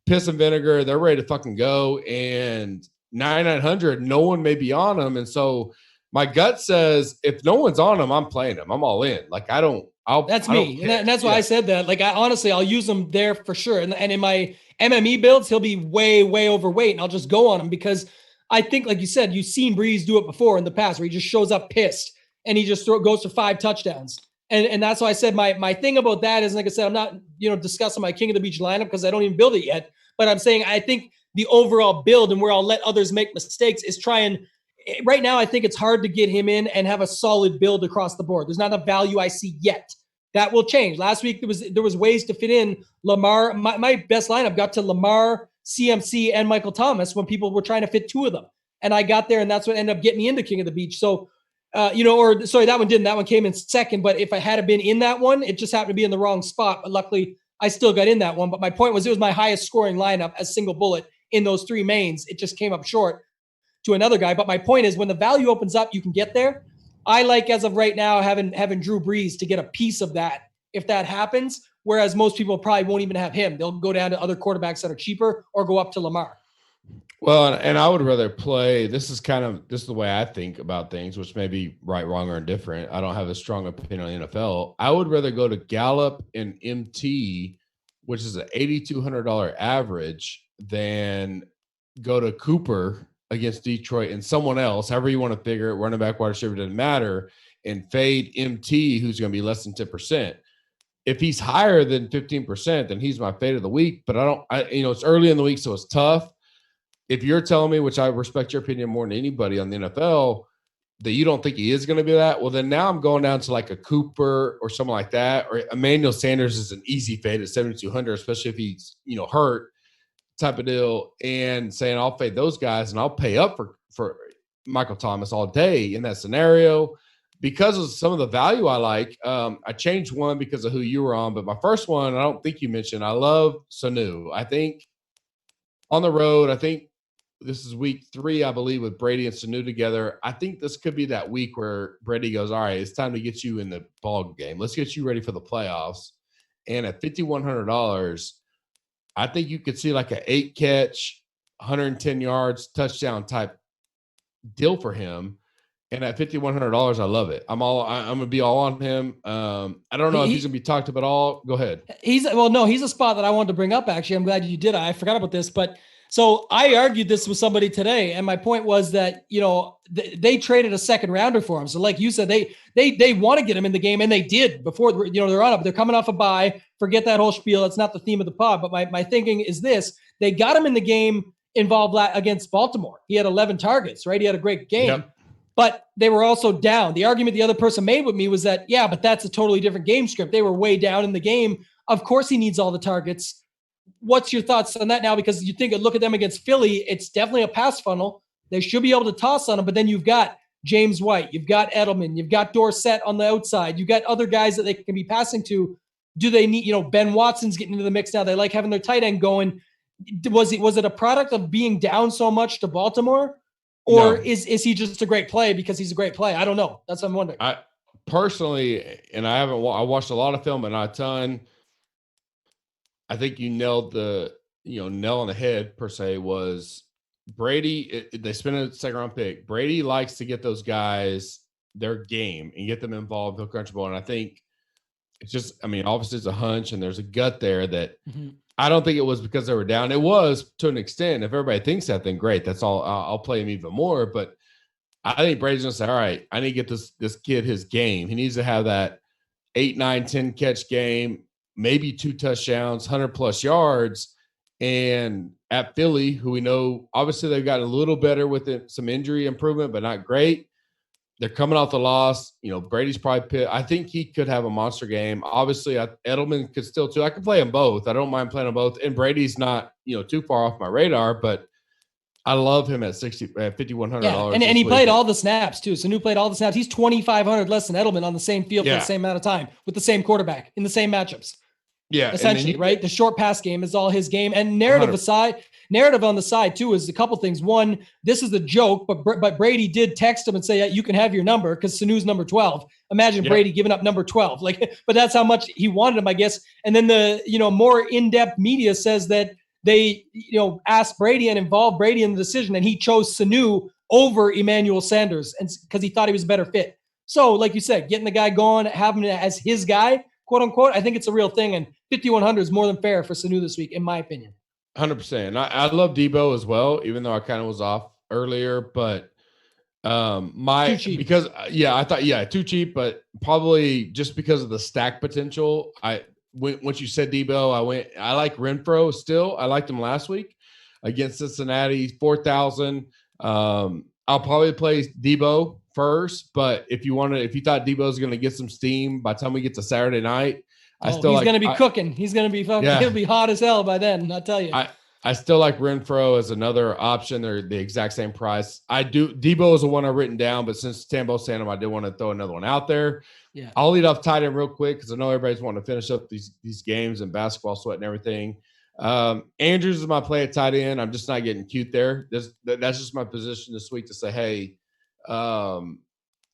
piss and vinegar, they're ready to fucking go, and 9,900, no one may be on them. And so my gut says if no one's on them, I'm playing them. I'm all in. Like that's me. And that's why I said that. Like honestly, I'll use them there for sure. And in my MME builds, he'll be way, way overweight, and I'll just go on him because I think, like you said, you've seen Breeze do it before in the past where he just shows up pissed and he just goes for 5 touchdowns. And that's why I said my thing about that is, like I said, I'm not, discussing my King of the Beach lineup because I don't even build it yet. But I'm saying I think the overall build and where I'll let others make mistakes is right now, I think it's hard to get him in and have a solid build across the board. There's not enough value I see yet. That will change. Last week, there was ways to fit in Lamar. My best lineup got to Lamar, CMC, and Michael Thomas when people were trying to fit 2 of them. And I got there, and that's what ended up getting me into King of the Beach. So, that one didn't. That one came in second. But if I had been in that one, it just happened to be in the wrong spot. But luckily, I still got in that one. But my point was, it was my highest scoring lineup as single bullet in those 3 mains. It just came up short to another guy. But my point is, when the value opens up, you can get there. I like, as of right now, having Drew Brees to get a piece of that if that happens, whereas most people probably won't even have him. They'll go down to other quarterbacks that are cheaper or go up to Lamar. Well, and I would rather play, this is the way I think about things, which may be right, wrong, or indifferent. I don't have a strong opinion on the NFL. I would rather go to Gallup and MT, which is an $8,200 average, than go to Cooper against Detroit and someone else, however you want to figure it, running back, wide receiver, doesn't matter, and fade MT, who's going to be less than 10%. If he's higher than 15%, then he's my fade of the week. But it's early in the week, so it's tough. If you're telling me, which I respect your opinion more than anybody on the NFL, that you don't think he is going to be that, well, then now I'm going down to like a Cooper or something like that, or Emmanuel Sanders is an easy fade at 7,200, especially if he's hurt, type of deal, and saying I'll fade those guys and I'll pay up for Michael Thomas all day in that scenario because of some of the value I like. I changed one because of who you were on, but my first one, I don't think you mentioned, I love Sanu. I think on the road, I think this is week 3, I believe, with Brady and Sanu together. I think this could be that week where Brady goes, all right, it's time to get you in the ball game. Let's get you ready for the playoffs. And at $5,100, I think you could see like an 8-catch, 110 yards, touchdown type deal for him. And at $5,100, I love it. I'm going to be all on him. I don't know if he's going to be talked about all. Go ahead. He's a spot that I wanted to bring up, actually. I'm glad you did. I forgot about this, but so I argued this with somebody today, and my point was that, they traded a second rounder for him. So like you said, they want to get him in the game, and they did before, they're on up. They're coming off a bye. Forget that whole spiel. It's not the theme of the pod, but my thinking is this. They got him in the game involved against Baltimore. He had 11 targets, right? He had a great game. Yep. But they were also down. The argument the other person made with me was that, yeah, but that's a totally different game script. They were way down in the game. Of course he needs all the targets. What's your thoughts on that now? Because you look at them against Philly, it's definitely a pass funnel. They should be able to toss on them, but then you've got James White, you've got Edelman, you've got Dorsett on the outside, you've got other guys that they can be passing to. Do they need, Ben Watson's getting into the mix now. They like having their tight end going. Was it a product of being down so much to Baltimore? Or No. is he just a great play because he's a great play? I don't know. That's what I'm wondering. I personally, and I watched a lot of film, but not a ton. I think you nailed the nail on the head per se. Was Brady? They spent a second round pick. Brady likes to get those guys their game and get them involved, feel comfortable. And I think it's just, obviously it's a hunch and there's a gut there that I don't think it was because they were down. It was to an extent. If everybody thinks that, then great. That's all. I'll play him even more. But I think Brady's gonna say, all right, I need to get this kid his game. He needs to have that 8, 9, 10 catch game, maybe 2 touchdowns, 100+ yards. And at Philly, who we know, obviously they've gotten a little better with some injury improvement, but not great. They're coming off the loss. Brady's probably pissed. I think he could have a monster game. Obviously, Edelman could still too. I could play them both. I don't mind playing them both. And Brady's not, too far off my radar, but I love him at $5,100. Yeah, and he played all the snaps too. Sanu played all the snaps. He's 2,500 less than Edelman on the same field for the same amount of time with the same quarterback in the same matchups. Yeah, essentially, right? The short pass game is all his game. And narrative on the side too is a couple things. One, this is a joke, but Brady did text him and say, yeah, you can have your number because Sanu's number 12. Imagine Brady giving up number 12. But that's how much he wanted him, I guess. And then the more in-depth media says that they asked Brady and involved Brady in the decision, and he chose Sanu over Emmanuel Sanders, and because he thought he was a better fit. So, like you said, getting the guy going, having him as his guy, quote unquote, I think it's a real thing. And 5,100 is more than fair for Sanu this week, in my opinion. 100%. I love Debo as well, even though I kind of was off earlier, but too cheap. I thought too cheap, but probably just because of the stack potential. Once you said Debo, I like Renfro still. I liked him last week against Cincinnati, 4,000. I'll probably play Debo first, but if you thought Debo's going to get some steam by the time we get to Saturday night, he's going to be cooking. He's going to be fucking. He'll be hot as hell by then. I'll tell you. I still like Renfro as another option. They're the exact same price. Debo is the one I've written down, but since Tambo's saying him, I did want to throw another one out there. Yeah. I'll lead off tight end real quick because I know everybody's wanting to finish up these games and basketball sweat and everything. Andrews is my play at tight end. I'm just not getting cute there. That's just my position this week to say, hey, I'm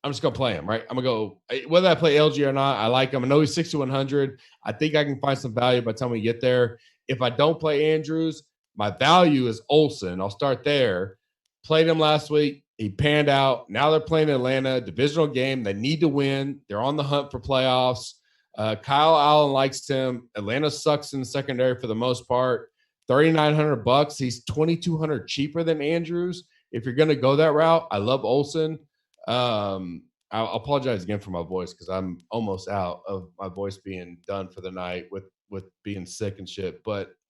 just going to play him, right? I'm going to go, whether I play LG or not, I like him. I know he's 6,100. I think I can find some value by the time we get there. If I don't play Andrews, my value is Olsen. I'll start there. Played him last week. He panned out. Now they're playing Atlanta, divisional game. They need to win. They're on the hunt for playoffs. Kyle Allen likes him. Atlanta sucks in the secondary for the most part. $3,900. He's $2,200 cheaper than Andrews. If you're going to go that route, I love Olsen. I'll apologize again for my voice because I'm almost out of my voice being done for the night with being sick and shit.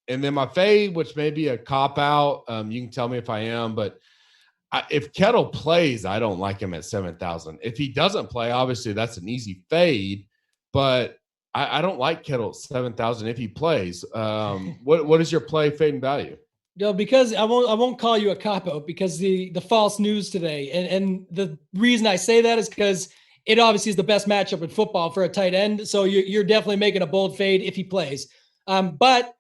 And then my fade, which may be a cop out. You can tell me if I am, but if Kettle plays, I don't like him at 7,000. If he doesn't play, obviously that's an easy fade, but I don't like Kettle at 7,000 if he plays. What is your play fade and value? No, because I won't call you a cop-out because the false news today. And the reason I say that is because it obviously is the best matchup in football for a tight end. So you're definitely making a bold fade if he plays. But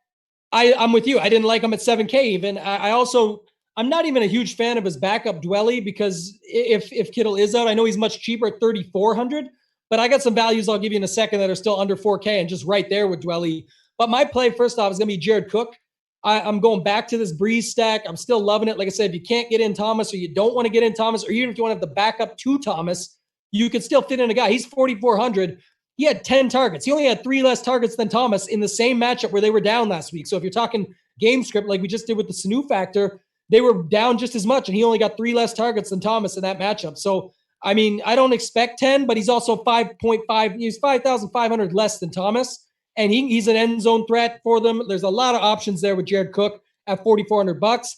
I'm with you. I didn't like him at 7K even. I'm not even a huge fan of his backup Dwelly because if Kittle is out, I know he's much cheaper at 3,400, but I got some values I'll give you in a second that are still under 4K and just right there with Dwelly. But my play first off is going to be Jared Cook. I'm going back to this Breeze stack. I'm still loving it. Like I said, if you can't get in Thomas or you don't want to get in Thomas, or even if you want to have the backup to Thomas, you could still fit in a guy. He's 4,400. He had 10 targets. He only had 3 less targets than Thomas in the same matchup where they were down last week. So if you're talking game script, like we just did with the Sanu factor, they were down just as much, and he only got 3 less targets than Thomas in that matchup. So, I mean, I don't expect 10, but he's also 5.5. He's 5,500 less than Thomas, and he's an end zone threat for them. There's a lot of options there with Jared Cook at $4,400.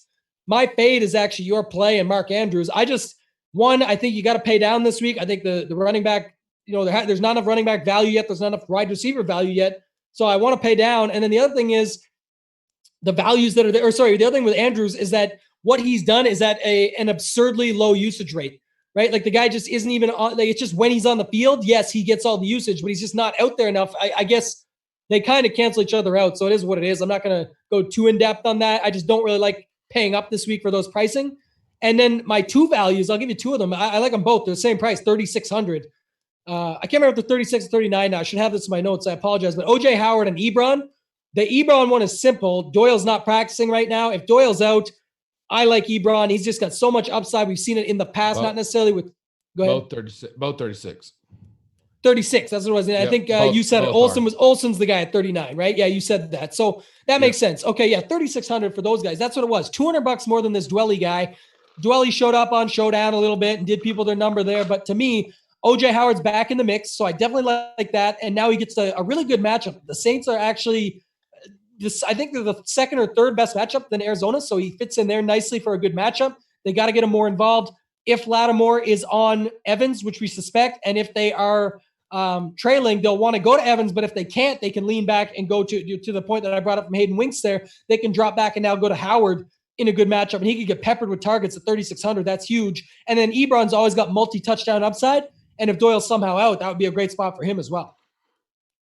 My fade is actually your play and Mark Andrews. I think you got to pay down this week. I think the running back, there's not enough running back value yet. There's not enough wide receiver value yet. So I want to pay down. And then the other thing is the values that are there. The other thing with Andrews is that what he's done is at an absurdly low usage rate, right? Like the guy just isn't even on, like it's just when he's on the field, yes, he gets all the usage, but he's just not out there enough. I guess they kind of cancel each other out. So it is what it is. I'm not going to go too in depth on that. I just don't really like paying up this week for those pricing. And then my two values, I'll give you two of them. I like them both. They're the same price, 3,600. I can't remember if they're 36 or 39 now. I should have this in my notes. I apologize. But OJ Howard and Ebron. The Ebron one is simple. Doyle's not practicing right now. If Doyle's out, I like Ebron. He's just got so much upside. We've seen it in the past, not necessarily with – go ahead. Both 36. 36. That's what it was. And I think you said it. Olsen's the guy at 39, right? Yeah, you said that. So that makes sense. Okay, yeah, 3,600 for those guys. That's what it was. $200 more than this Dwelly guy. Dwelly showed up on Showdown a little bit and did people their number there. But to me, OJ Howard's back in the mix, so I definitely like that. And now he gets a really good matchup. The Saints are actually I think they're the second or third best matchup than Arizona, so he fits in there nicely for a good matchup. They got to get him more involved. If Lattimore is on Evans, which we suspect, and if they are trailing, they'll want to go to Evans, but if they can't, they can lean back and go to the point that I brought up from Hayden Winks there. They can drop back and now go to Howard in a good matchup, and he could get peppered with targets at 3,600. That's huge. And then Ebron's always got multi-touchdown upside, and if Doyle's somehow out, that would be a great spot for him as well.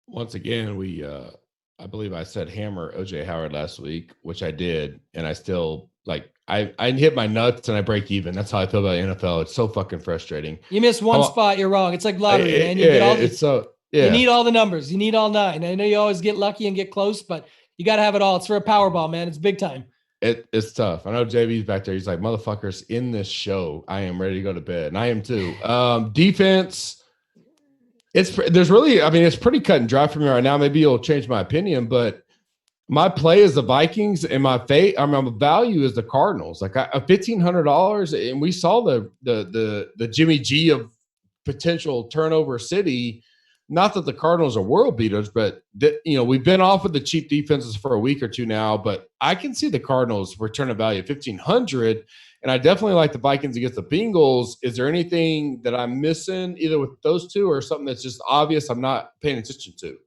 Once again, I believe I said hammer OJ Howard last week, which I did, and I still I hit my nuts and I break even. That's how I feel about NFL. It's so fucking frustrating. You miss one spot, you're wrong. It's like lottery, man. You need all the numbers. You need all 9. I know you always get lucky and get close, but you got to have it all. It's for a Powerball, man. It's big time. It's tough. I know JB's back there. He's like, motherfuckers, in this show, I am ready to go to bed, and I am too. Defense. It's pretty cut and dry for me right now. Maybe you'll change my opinion, but my play is the Vikings and my value is the Cardinals. Like $1,500, and we saw the Jimmy G of potential turnover city. Not that the Cardinals are world beaters, but we've been off of the cheap defenses for a week or two now. But I can see the Cardinals return a value of $1,500. And I definitely like the Vikings against the Bengals. Is there anything that I'm missing either with those two or something that's just obvious I'm not paying attention to?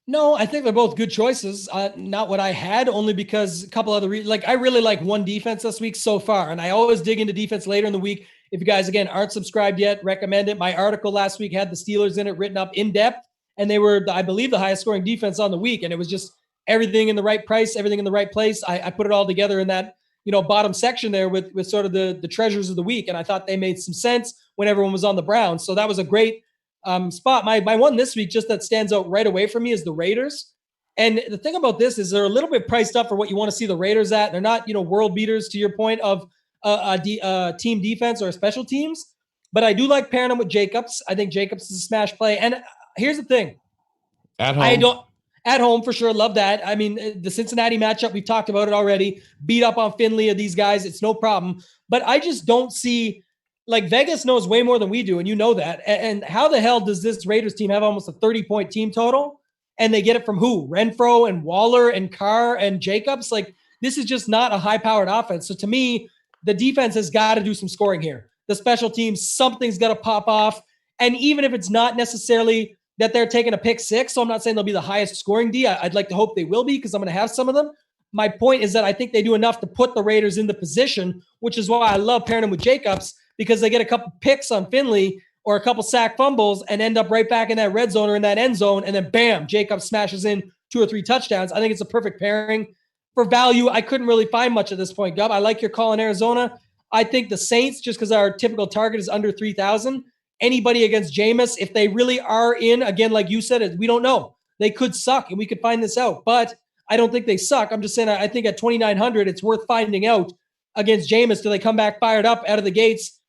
No, I think they're both good choices. Not what I had, only because a couple other reasons. Like I really like one defense this week so far, and I always dig into defense later in the week. If you guys, again, aren't subscribed yet, recommend it. My article last week had the Steelers in it written up in depth, and they were, I believe, the highest scoring defense on the week, and it was just everything in the right price, everything in the right place. I put it all together in that bottom section there with sort of the treasures of the week. And I thought they made some sense when everyone was on the Browns. So that was a great spot. My one this week, just that stands out right away for me, is the Raiders. And the thing about this is they're a little bit priced up for what you want to see the Raiders at. They're not, world beaters to your point of team defense or special teams, but I do like pairing them with Jacobs. I think Jacobs is a smash play. And here's the thing. At home. At home, for sure. Love that. I mean, the Cincinnati matchup, we've talked about it already. Beat up on Finley of these guys. It's no problem. But I just don't see, Vegas knows way more than we do, and you know that. And how the hell does this Raiders team have almost a 30-point team total? And they get it from who? Renfro and Waller and Carr and Jacobs? This is just not a high-powered offense. So to me, the defense has got to do some scoring here. The special teams, something's got to pop off. And even if it's not necessarily that they're taking a pick 6. So I'm not saying they'll be the highest scoring D. I'd like to hope they will be, because I'm going to have some of them. My point is that I think they do enough to put the Raiders in the position, which is why I love pairing them with Jacobs, because they get a couple picks on Finley or a couple sack fumbles and end up right back in that red zone or in that end zone. And then bam, Jacobs smashes in 2 or 3 touchdowns. I think it's a perfect pairing. For value, I couldn't really find much at this point, Gub. I like your call in Arizona. I think the Saints, just because our typical target is under 3,000, anybody against Jameis, if they really are in, again, like you said, we don't know. They could suck, and we could find this out. But I don't think they suck. I'm just saying I think at 2,900, it's worth finding out against Jameis. Do they come back fired up out of the gates,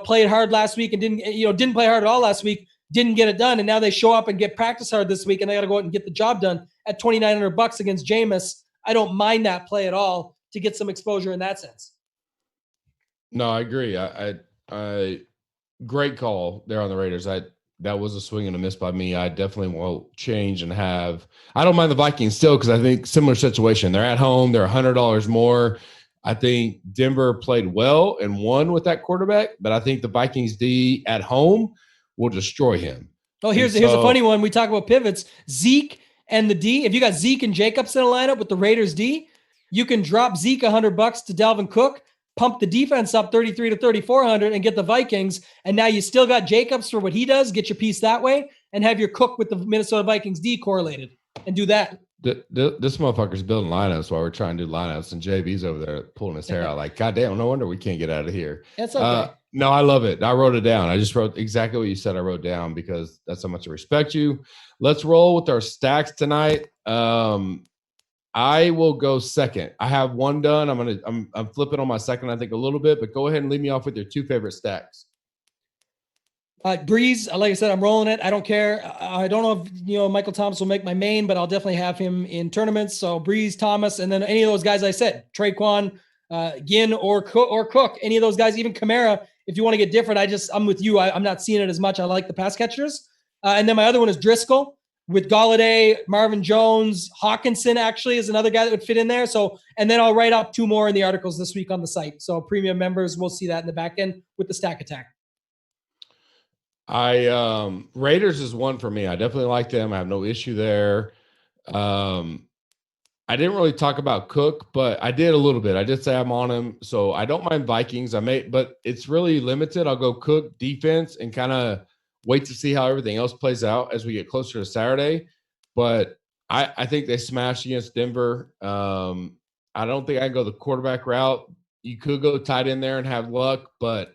played hard last week and didn't play hard at all last week, didn't get it done, and now they show up and get practice hard this week, and they got to go out and get the job done at $2,900 against Jameis. I don't mind that play at all to get some exposure in that sense. No, I agree. I great call there on the Raiders. That was a swing and a miss by me. I definitely will change and have. I don't mind the Vikings still, because I think similar situation. They're at home. They're $100 more. I think Denver played well and won with that quarterback, but I think the Vikings D at home will destroy him. Oh, here's a funny one. We talk about pivots. Zeke and the D. If you got Zeke and Jacobs in a lineup with the Raiders D, you can drop Zeke $100 to Dalvin Cook, pump the defense up 33 to 3,400 and get the Vikings. And now you still got Jacobs for what he does, get your piece that way, and have your Cook with the Minnesota Vikings D correlated and do that. This motherfucker's building lineups while we're trying to do lineups, and JB's over there pulling his hair out like, God damn, no wonder we can't get out of here. That's okay. No, I love it. I wrote it down. I just wrote exactly what you said. I wrote down because that's how much I respect you. Let's roll with our stacks tonight. I will go second. I have one done. I'm flipping on my second, I think, a little bit, but go ahead and lead me off with your two favorite stacks. Breeze, like I said, I'm rolling it. I don't care. I don't know if Michael Thomas will make my main, but I'll definitely have him in tournaments. So Breeze, Thomas, and then any of those guys I said, Traquan, Ginn, or Cook, any of those guys, even Kamara. If you want to get different, I'm with you. I'm not seeing it as much. I like the pass catchers. And then my other one is Driscoll with Golladay, Marvin Jones, Hawkinson actually is another guy that would fit in there. So, and then I'll write up two more in the articles this week on the site. So premium members will see that in the back end with the stack attack. Raiders is one for me. I definitely like them. I have no issue there. I didn't really talk about Cook, but I did a little bit. I did say I'm on him, so I don't mind Vikings. But it's really limited. I'll go Cook defense and kind of wait to see how everything else plays out as we get closer to Saturday. But I think they smashed against Denver. I don't think I can go the quarterback route. You could go tight end there and have luck, but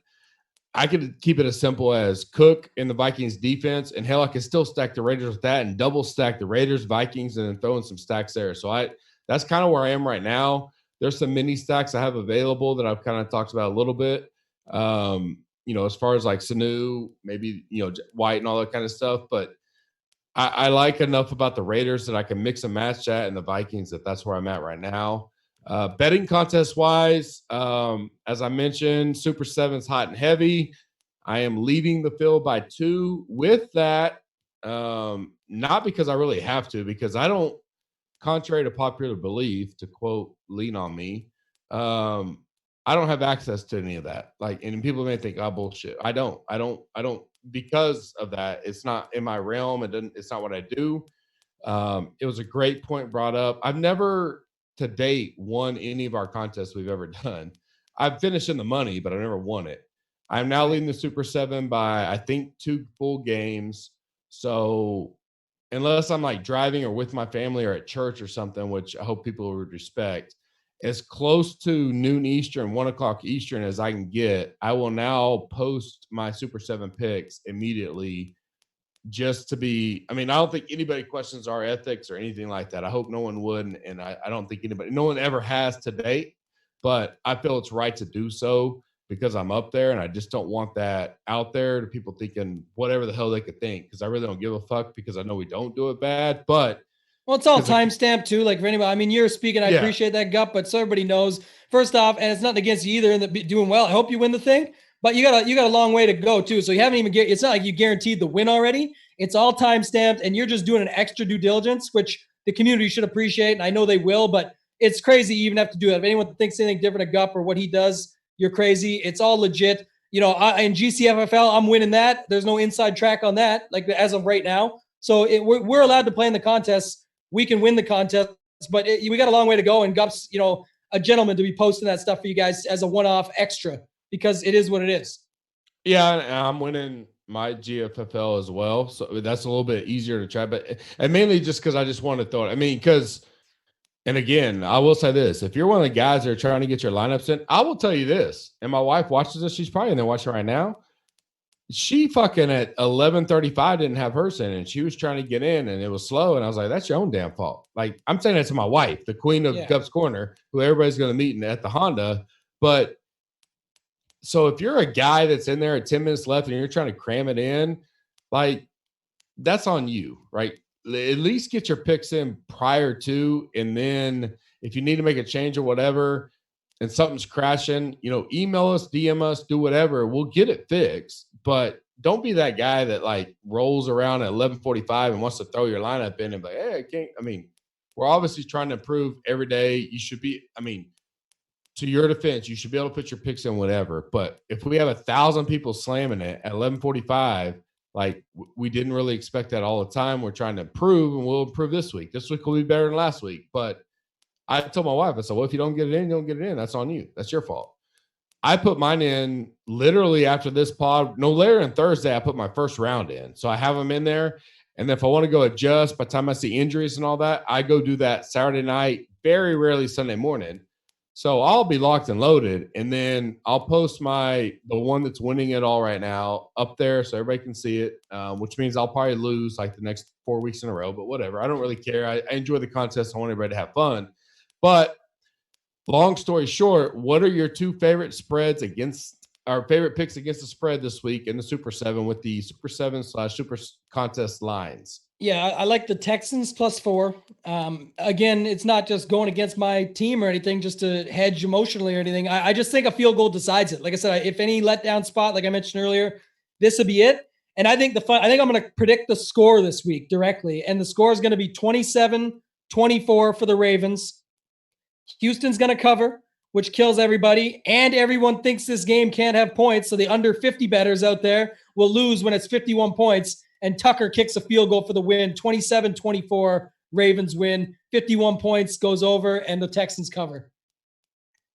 I could keep it as simple as Cook in the Vikings defense, and hell, I could still stack the Raiders with that and double stack the Raiders, Vikings, and then throw in some stacks there. So that's kind of where I am right now. There's some mini stacks I have available that I've kind of talked about a little bit. As far as like Sanu, maybe, White and all that kind of stuff. But I like enough about the Raiders that I can mix and match that and the Vikings that's where I'm at right now. Betting contest wise, as I mentioned, Super7's hot and heavy. I am leading the field by 2 with that. Not because I really have to, because I don't, contrary to popular belief, to quote Lean on Me, I don't have access to any of that. And people may think, oh, bullshit. I don't because of that. It's not in my realm. It's not what I do. It was a great point brought up. I've never to date won any of our contests we've ever done. I've finished in the money, but I never won it. I'm now leading the Super7 by, I think, 2 full games. So unless I'm like driving or with my family or at church or something, which I hope people would respect, as close to noon Eastern, 1 o'clock Eastern as I can get, I will now post my Super7 picks immediately. Just to be, I don't think anybody questions our ethics or anything like that. I hope no one would, and I don't think no one ever has to date, but I feel it's right to do so because I'm up there, and I just don't want that out there to people thinking whatever the hell they could think, because I really don't give a fuck, because I know we don't do it bad, but well, it's all timestamped too. Like for anybody, you're speaking. I appreciate that, Gut, but so everybody knows. First off, and it's nothing against you either, and doing well. I hope you win the thing. But you got a long way to go too. So you haven't even it's not like you guaranteed the win already. It's all time stamped, and you're just doing an extra due diligence, which the community should appreciate, and I know they will. But it's crazy you even have to do that. If anyone thinks anything different of Gup or what he does, you're crazy. It's all legit. In GCFFL, I'm winning that. There's no inside track on that, like as of right now. So we're allowed to play in the contest. We can win the contest, but we got a long way to go. And Gup's, a gentleman to be posting that stuff for you guys as a one-off extra, because it is what it is. Yeah, and I'm winning my GFFL as well. So that's a little bit easier to try. And mainly just because I just want to throw it. And again, I will say this. If you're one of the guys that are trying to get your lineups in, I will tell you this. And my wife watches this. She's probably in there watching right now. She fucking at 11:35 didn't have hers in, and she was trying to get in, and it was slow. And I was like, that's your own damn fault. Like, I'm saying that to my wife, the queen of Gup's Corner, who everybody's going to meet at the Honda. But so if you're a guy that's in there at 10 minutes left and you're trying to cram it in, like, that's on you, right? At least get your picks in prior to, and then if you need to make a change or whatever and something's crashing, email us, DM us, do whatever. We'll get it fixed. But don't be that guy that like rolls around at 11:45 and wants to throw your lineup in and be like, hey, I can't. We're obviously trying to improve every day. You should be, to your defense, you should be able to put your picks in whatever. But if we have 1,000 people slamming it at 11:45, like we didn't really expect that all the time. We're trying to improve, and we'll improve this week. This week will be better than last week. But I told my wife, I said, well, if you don't get it in, you don't get it in. That's on you. That's your fault. I put mine in literally after this pod. No later than Thursday, I put my first round in. So I have them in there. And then if I want to go adjust by the time I see injuries and all that, I go do that Saturday night, very rarely Sunday morning. So I'll be locked and loaded. And then I'll post the one that's winning it all right now up there so everybody can see it, which means I'll probably lose like the next 4 weeks in a row. But whatever. I don't really care. I enjoy the contest. I want everybody to have fun. But long story short, what are your two favorite spreads our favorite picks against the spread this week in the Super 7 with the Super 7 / Super Contest lines? Yeah, I like the Texans +4. Again, it's not just going against my team or anything, just to hedge emotionally or anything. I just think a field goal decides it. Like I said, if any letdown spot, like I mentioned earlier, this will be it. And I think I think I'm going to predict the score this week directly. And the score is going to be 27-24 for the Ravens. Houston's going to cover, which kills everybody. And everyone thinks this game can't have points. So the under 50 bettors out there will lose when it's 51 points. And Tucker kicks a field goal for the win. 27-24, Ravens win. 51 points goes over, and the Texans cover.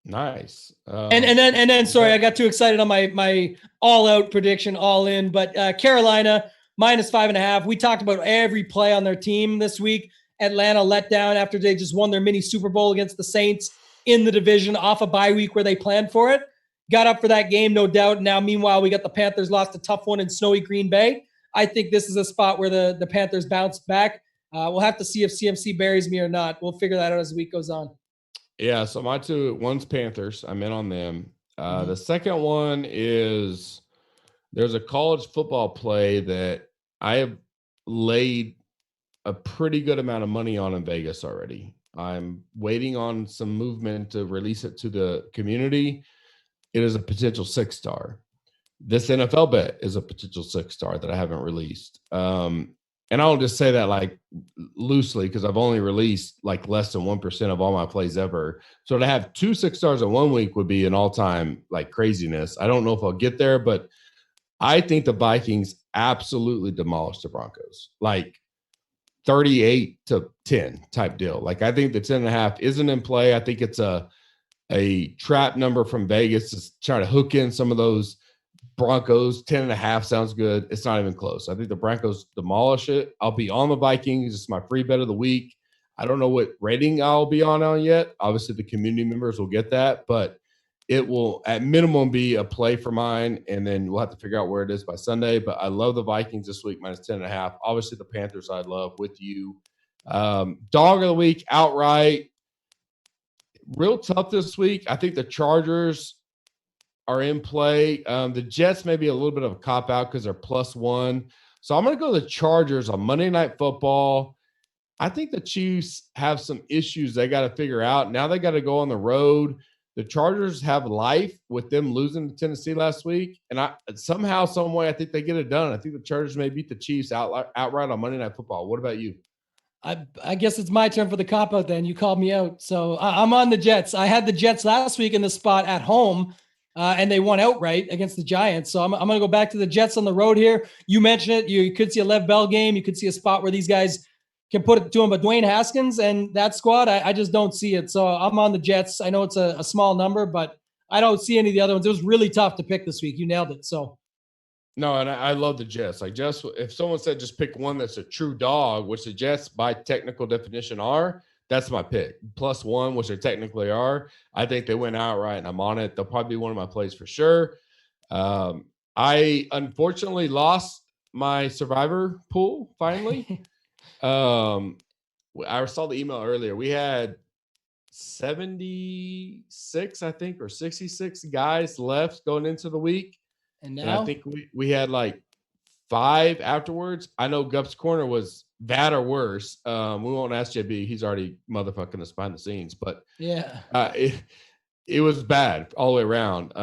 Nice. And then sorry, I got too excited on my all-out prediction, all in. But Carolina -5.5. We talked about every play on their team this week. Atlanta let down after they just won their mini Super Bowl against the Saints in the division off a bye week where they planned for it. Got up for that game, no doubt. Now, meanwhile, we got the Panthers lost a tough one in snowy Green Bay. I think this is a spot where the Panthers bounce back. We'll have to see if CMC buries me or not. We'll figure that out as the week goes on. Yeah, so my one's Panthers. I'm in on them. The second one is there's a college football play that I have laid a pretty good amount of money on in Vegas already. I'm waiting on some movement to release it to the community. It is a potential 6-star. This NFL bet is a potential 6-star that I haven't released. And I'll just say that like loosely because I've only released like less than 1% of all my plays ever. So to have 2 6-stars in 1 week would be an all-time like craziness. I don't know if I'll get there, but I think the Vikings absolutely demolished the Broncos. Like 38-10 type deal. Like I think the 10.5 isn't in play. I think it's a trap number from Vegas to try to hook in some of those Broncos. 10.5 sounds good. It's not even close. I think the Broncos demolish it. I'll be on the Vikings. It's my free bet of the week. I don't know what rating I'll be on yet. Obviously, the community members will get that, but it will at minimum be a play for mine, and then we'll have to figure out where it is by Sunday. But I love the Vikings this week, -10.5. Obviously, the Panthers I love with you. Dog of the week, outright. Real tough this week. I think the Chargers are in play. The Jets may be a little bit of a cop-out because they're +1. So I'm going to go the Chargers on Monday Night Football. I think the Chiefs have some issues they got to figure out. Now they got to go on the road. The Chargers have life with them losing to Tennessee last week. And somehow, some way, I think they get it done. I think the Chargers may beat the Chiefs outright on Monday Night Football. What about you? I guess it's my turn for the cop-out then. You called me out. So I'm on the Jets. I had the Jets last week in the spot at home. And they won outright against the Giants. So I'm going to go back to the Jets on the road here. You mentioned it. You could see a Lev Bell game. You could see a spot where these guys can put it to him. But Dwayne Haskins and that squad, I just don't see it. So I'm on the Jets. I know it's a small number, but I don't see any of the other ones. It was really tough to pick this week. You nailed it. So no, and I love the Jets. Like just if someone said just pick one that's a true dog, which the Jets by technical definition are, that's my pick. +1, which they technically are. I think they went outright, and I'm on it. They'll probably be one of my plays for sure. I unfortunately lost my survivor pool finally. I saw the email earlier. We had 76, I think, or 66 guys left going into the week. And I think we had like 5 afterwards. I know Gup's Corner was that or worse. We won't ask JB. He's already motherfucking us behind the scenes. But yeah, it was bad all the way around.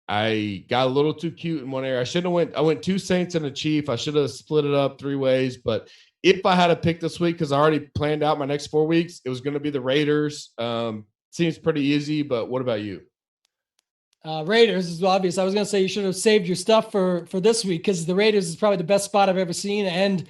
I got a little too cute in one area. I went 2 Saints and a Chief. I should have split it up 3 ways. But if I had to pick this week, because I already planned out my next 4 weeks, it was going to be the Raiders. seems pretty easy, but what about you? Raiders is obvious. I was going to say you should have saved your stuff for this week because the Raiders is probably the best spot I've ever seen. And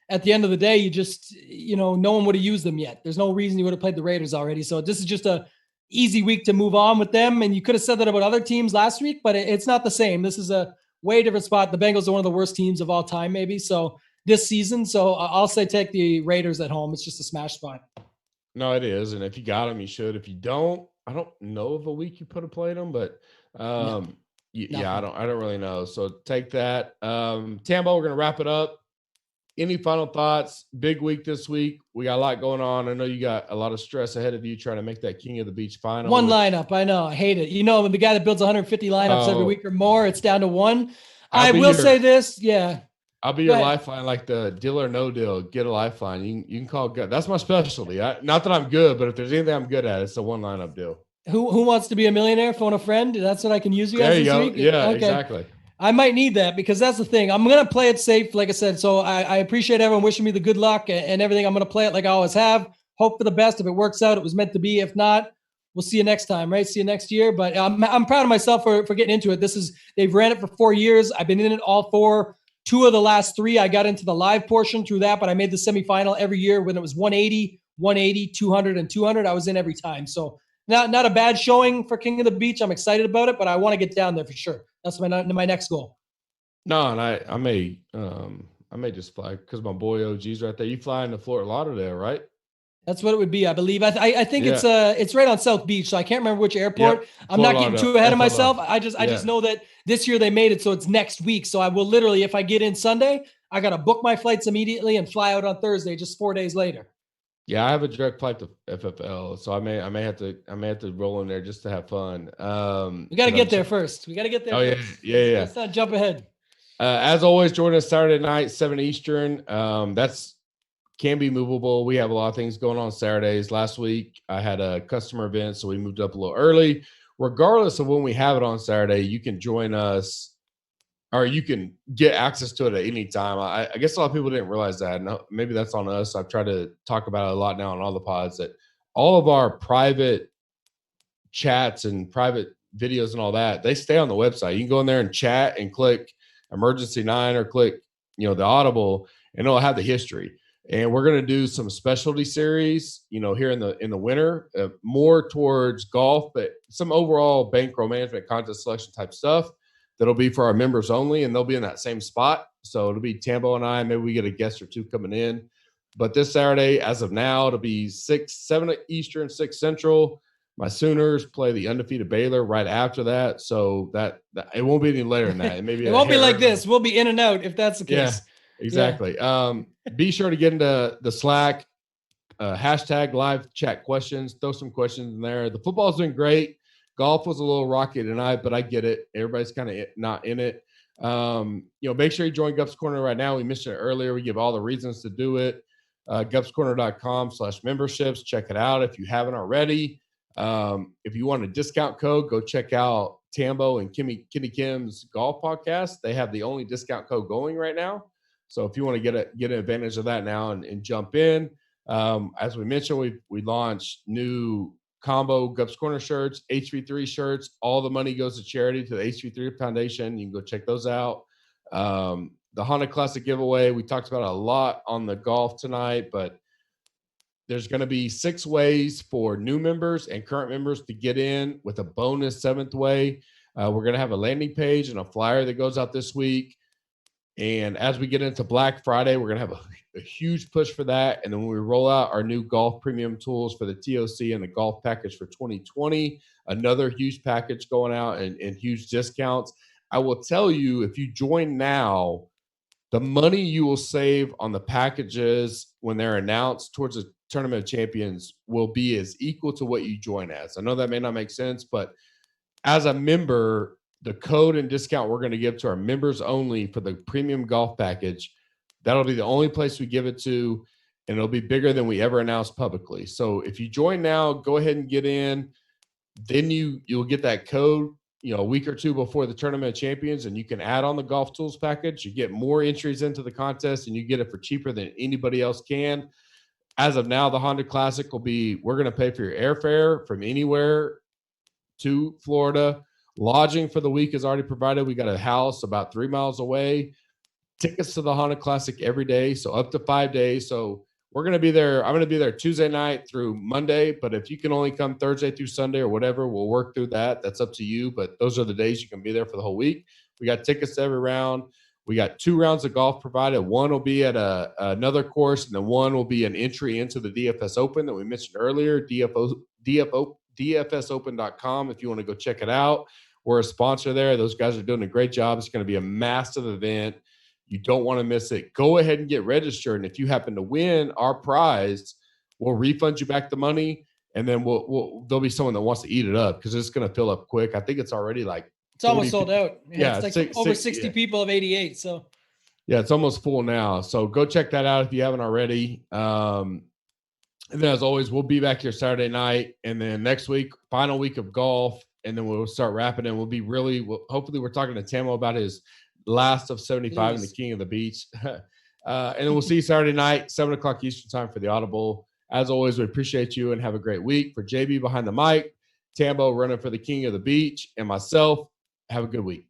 at the end of the day, you just, no one would have used them yet. There's no reason you would have played the Raiders already. So this is just a easy week to move on with them. And you could have said that about other teams last week, but it's not the same. This is a way different spot. The Bengals are one of the worst teams of all time, maybe. So this season. So I'll say take the Raiders at home. It's just a smash spot. No, it is. And if you got them, you should. If you don't, I don't know of a week you put a play them, but yeah, I don't really know. So take that. Tambo, we're going to wrap it up. Any final thoughts? Big week this week. We got a lot going on. I know you got a lot of stress ahead of you trying to make that King of the Beach final. One lineup. I know. I hate it. When the guy that builds 150 lineups every week or more, it's down to one. I will say this. Yeah. I'll be your lifeline, like the deal or no deal. Get a lifeline. You can call good. That's my specialty. Not that I'm good, but if there's anything I'm good at, it's a one lineup deal. Who wants to be a millionaire? Phone a friend. That's what I can use you guys this week. Yeah, okay. Exactly. I might need that because that's the thing. I'm going to play it safe, like I said. So I appreciate everyone wishing me the good luck and everything. I'm going to play it like I always have. Hope for the best. If it works out, it was meant to be. If not, we'll see you next time, right? See you next year. But I'm proud of myself for getting into it. They've ran it for 4 years. I've been in it all 4. 2 of the last 3, I got into the live portion through that, but I made the semifinal every year when it was 180, 200, and 200. I was in every time. So not a bad showing for King of the Beach. I'm excited about it, but I want to get down there for sure. That's my next goal. No, and I may just fly because my boy OG's right there. You fly into Fort Lauderdale, right? That's what it would be, I believe. I think it's right on South Beach, so I can't remember which airport. Yep. I'm not getting too ahead of myself. I just know that this year they made it so it's next week. So I will literally, if I get in Sunday, I gotta book my flights immediately and fly out on Thursday, just 4 days later. Yeah, I have a direct flight to FFL, so I may have to roll in there just to have fun. We gotta get there first. We gotta get there. Oh first. Yeah. Let's not jump ahead. As always, join us Saturday night, 7 Eastern. That's can be movable. We have a lot of things going on Saturdays. Last week, I had a customer event, so we moved up a little early. Regardless of when we have it on Saturday, you can join us or you can get access to it at any time. I guess a lot of people didn't realize that. No, maybe that's on us. I've tried to talk about it a lot now on all the pods that all of our private chats and private videos and all that, they stay on the website. You can go in there and chat and click Emergency 9 or click, the Audible, and it'll have the history. And we're going to do some specialty series, here in the winter, more towards golf, but some overall bankroll management, contest selection type stuff that'll be for our members only, and they'll be in that same spot. So it'll be Tambo and I. Maybe we get a guest or 2 coming in. But this Saturday, as of now, it'll be 7 Eastern, 6 Central. My Sooners play the undefeated Baylor right after that. So that it won't be any later than that. It won't be like this. We'll be in and out if that's the case. Yeah. Exactly. Yeah. Be sure to get into the Slack, hashtag live chat questions, throw some questions in there. The football's doing great. Golf was a little rocky tonight, but I get it. Everybody's kind of not in it. Make sure you join Gups Corner right now. We mentioned it earlier. We give all the reasons to do it. Gupscorner.com/memberships. Check it out if you haven't already. If you want a discount code, go check out Tambo and Kenny Kim's golf podcast. They have the only discount code going right now. So if you want to get an advantage of that now and jump in, as we mentioned, we launched new combo Gups Corner shirts, HV3 shirts. All the money goes to charity to the HV3 Foundation. You can go check those out. The Honda Classic giveaway, we talked about it a lot on the golf tonight, but there's going to be 6 ways for new members and current members to get in with a bonus 7th way. We're going to have a landing page and a flyer that goes out this week. And as we get into Black Friday, we're going to have a huge push for that. And then when we roll out our new golf premium tools for the TOC and the golf package for 2020, another huge package going out and huge discounts. I will tell you, if you join now, the money you will save on the packages when they're announced towards the Tournament of Champions will be as equal to what you join as. I know that may not make sense, but as a member, the code and discount we're going to give to our members only for the premium golf package, that'll be the only place we give it to, and it'll be bigger than we ever announced publicly. So if you join now, go ahead and get in. Then you'll get that code, a week or 2 before the Tournament of Champions, and you can add on the golf tools package. You get more entries into the contest, and you get it for cheaper than anybody else can. as of now, the Honda Classic we're going to pay for your airfare from anywhere to Florida. Lodging for the week is already provided. We got a house about 3 miles away. Tickets to the Honda Classic every day, so up to 5 days. So we're going to be there. I'm going to be there Tuesday night through Monday, but if you can only come Thursday through Sunday or whatever, we'll work through that. That's up to you, but those are the days you can be there for the whole week. We got tickets to every round. We got 2 rounds of golf provided. One will be at another course, and then one will be an entry into the DFS Open that we mentioned earlier, DFSopen.com if you want to go check it out. We're a sponsor there. Those guys are doing a great job. It's going to be a massive event. You don't want to miss it. Go ahead and get registered. And if you happen to win our prize, we'll refund you back the money. And then there'll be someone that wants to eat it up because it's going to fill up quick. I think it's already like it's almost sold out. Yeah, it's like over 60 people of 88. So yeah, it's almost full now. So go check that out if you haven't already. And then as always, we'll be back here Saturday night. And then next week, final week of golf. And then we'll start wrapping. And hopefully we're talking to Tambo about his last of 75 and the King of the Beach. And then we'll see you Saturday night, 7 o'clock Eastern time for the Audible. As always, we appreciate you and have a great week. For JB behind the mic, Tambo running for the King of the Beach, and myself, have a good week.